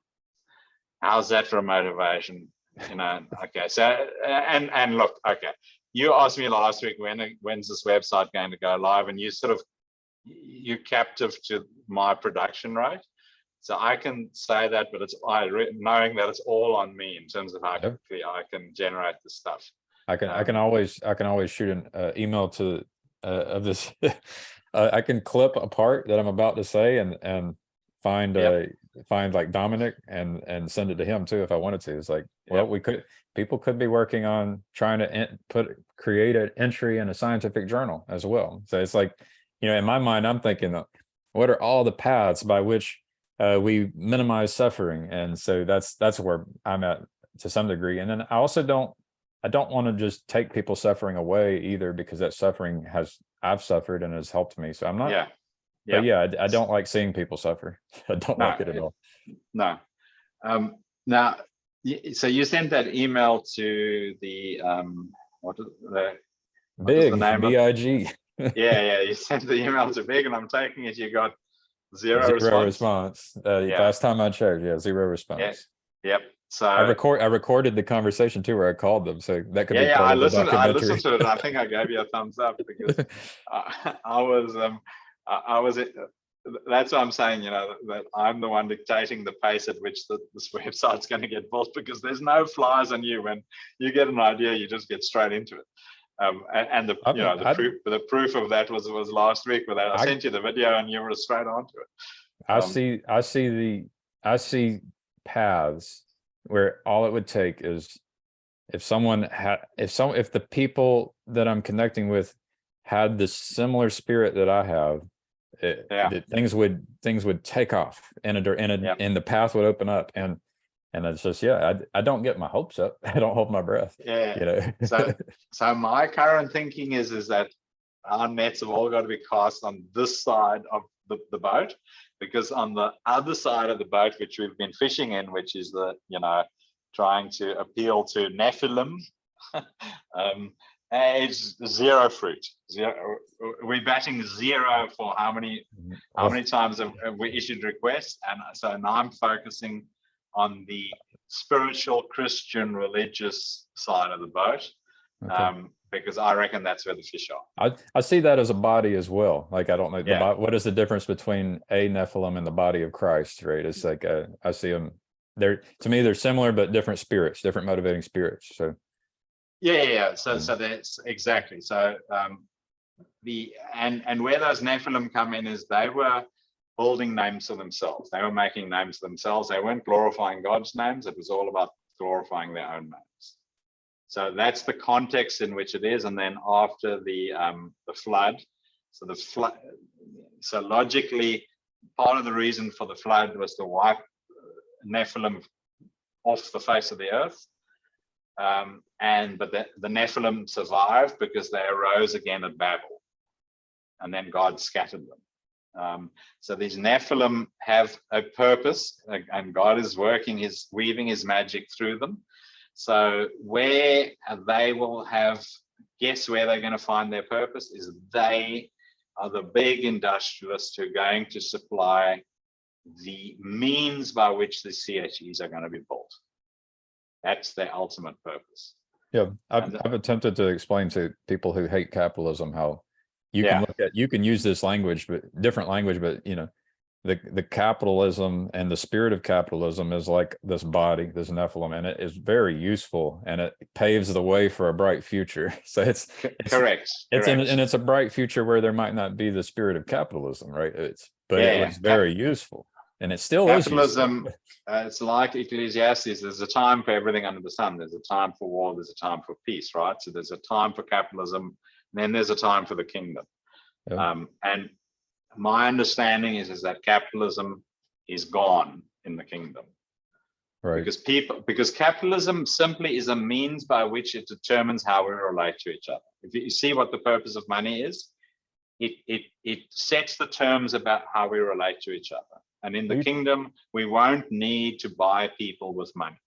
How's that for a motivation? Okay. So and look, okay. You asked me last week when's this website going to go live, and you're captive to my production rate. So I can say that, but it's knowing that it's all on me in terms of how quickly I can generate the stuff. I can always shoot an email to of this. I can clip a part that I'm about to say and find like Dominic and send it to him too if I wanted to. It's like, well, people could be working on trying to create an entry in a scientific journal as well. So it's like, in my mind, I'm thinking, what are all the paths by which we minimize suffering? And so that's where I'm at to some degree. And then I also don't want to just take people's suffering away either, because that suffering I've suffered and has helped me. So I'm not. But I don't like seeing people suffer. I don't like it at all. No. Now, so you sent that email to the Big, BIG. Yeah, you sent the email to Big, and I'm taking it you got zero response. Last time I checked, zero response. Yep. So I recorded the conversation too, where I called them. So that could be part I of the listened documentary. to it. I think I gave you a thumbs up because I was that's what I'm saying, that I'm the one dictating the pace at which this website's going to get built, because there's no flies on you. When you get an idea, you just get straight into it. And the proof of that was last week, where I sent you the video and you were straight onto it. I see paths where all it would take is if the people that I'm connecting with had the similar spirit that I have, that things would take off and the path would open up, and it's just I don't get my hopes up. I don't hold my breath. So my current thinking is that our nets have all got to be cast on this side of the boat, because on the other side of the boat, which we've been fishing in, which is trying to appeal to Nephilim, it's zero fruit. We're batting zero for how many times have we issued requests, and so now I'm focusing on the spiritual Christian religious side of the boat, because I reckon that's where the fish are. I see that as a body as well. Like, I don't know what is the difference between a Nephilim and the body of Christ, right? It's like I see them. To me, they're similar but different spirits, different motivating spirits. So so that's exactly so. And where those Nephilim come in is they were building names for themselves. They were making names for themselves. They weren't glorifying God's names. It was all about glorifying their own names. So that's the context in which it is. And then after the flood, so logically, part of the reason for the flood was to wipe Nephilim off the face of the earth. But the Nephilim survived because they arose again at Babel, and then God scattered them. So these Nephilim have a purpose, and God is weaving his magic through them. So where they will guess where they're going to find their purpose is they are the big industrialists who are going to supply the means by which the CHEs are going to be built. That's their ultimate purpose. Yeah, I've attempted to explain to people who hate capitalism how you can you can use this language, but different language, but the capitalism and the spirit of capitalism is like this body, this Nephilim, and it is very useful, and it paves the way for a bright future. So it's correct. and it's a bright future where there might not be the spirit of capitalism, right? But it was very useful, and it still capitalism, is. It's like Ecclesiastes. There's a time for everything under the sun. There's a time for war. There's a time for peace, right? So there's a time for capitalism, and then there's a time for the kingdom. Yeah. And my understanding is that capitalism is gone in the kingdom, right? Because capitalism simply is a means by which it determines how we relate to each other. If you see what the purpose of money is, it sets the terms about how we relate to each other. And in the kingdom, we won't need to buy people with money.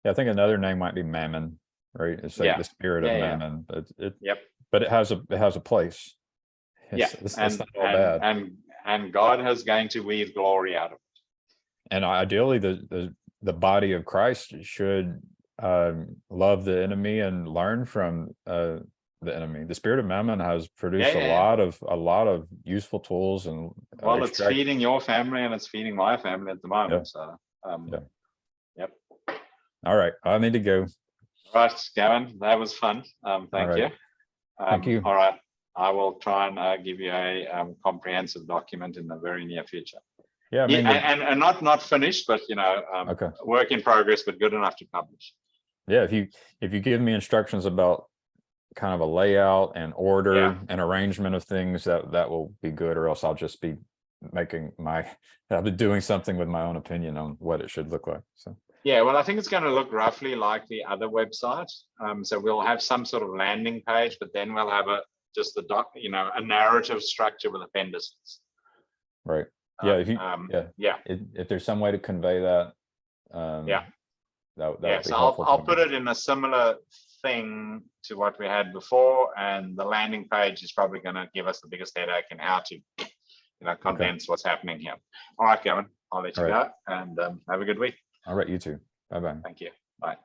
Yeah, I think another name might be mammon, right? It's like the spirit of mammon. But it has a place. It's not all bad. And God is going to weave glory out of it. And ideally, the body of Christ should love the enemy and learn from the enemy. The spirit of mammon has produced a lot of useful tools, and well, it's feeding your family and it's feeding my family at the moment. So yep. All right, I need to go. Right, Gavin, that was fun. Thank you. Thank you. All right, I will try and give you a comprehensive document in the very near future. Yeah, I mean, and not finished, but work in progress, but good enough to publish. Yeah, if you give me instructions about kind of a layout and order and arrangement of things, that will be good, or else I'll just be I'll be doing something with my own opinion on what it should look like. So yeah, well, I think it's going to look roughly like the other website. So we'll have some sort of landing page, but then we'll have a narrative structure with appendices. Right. Yeah. If there's some way to convey that, that would be helpful. I'll put it in a similar thing to what we had before, and the landing page is probably going to give us the biggest headache in how to, condense what's happening here. All right, Gavin, I'll let you go, and have a good week. All right, you too. Bye-bye. Thank you. Bye.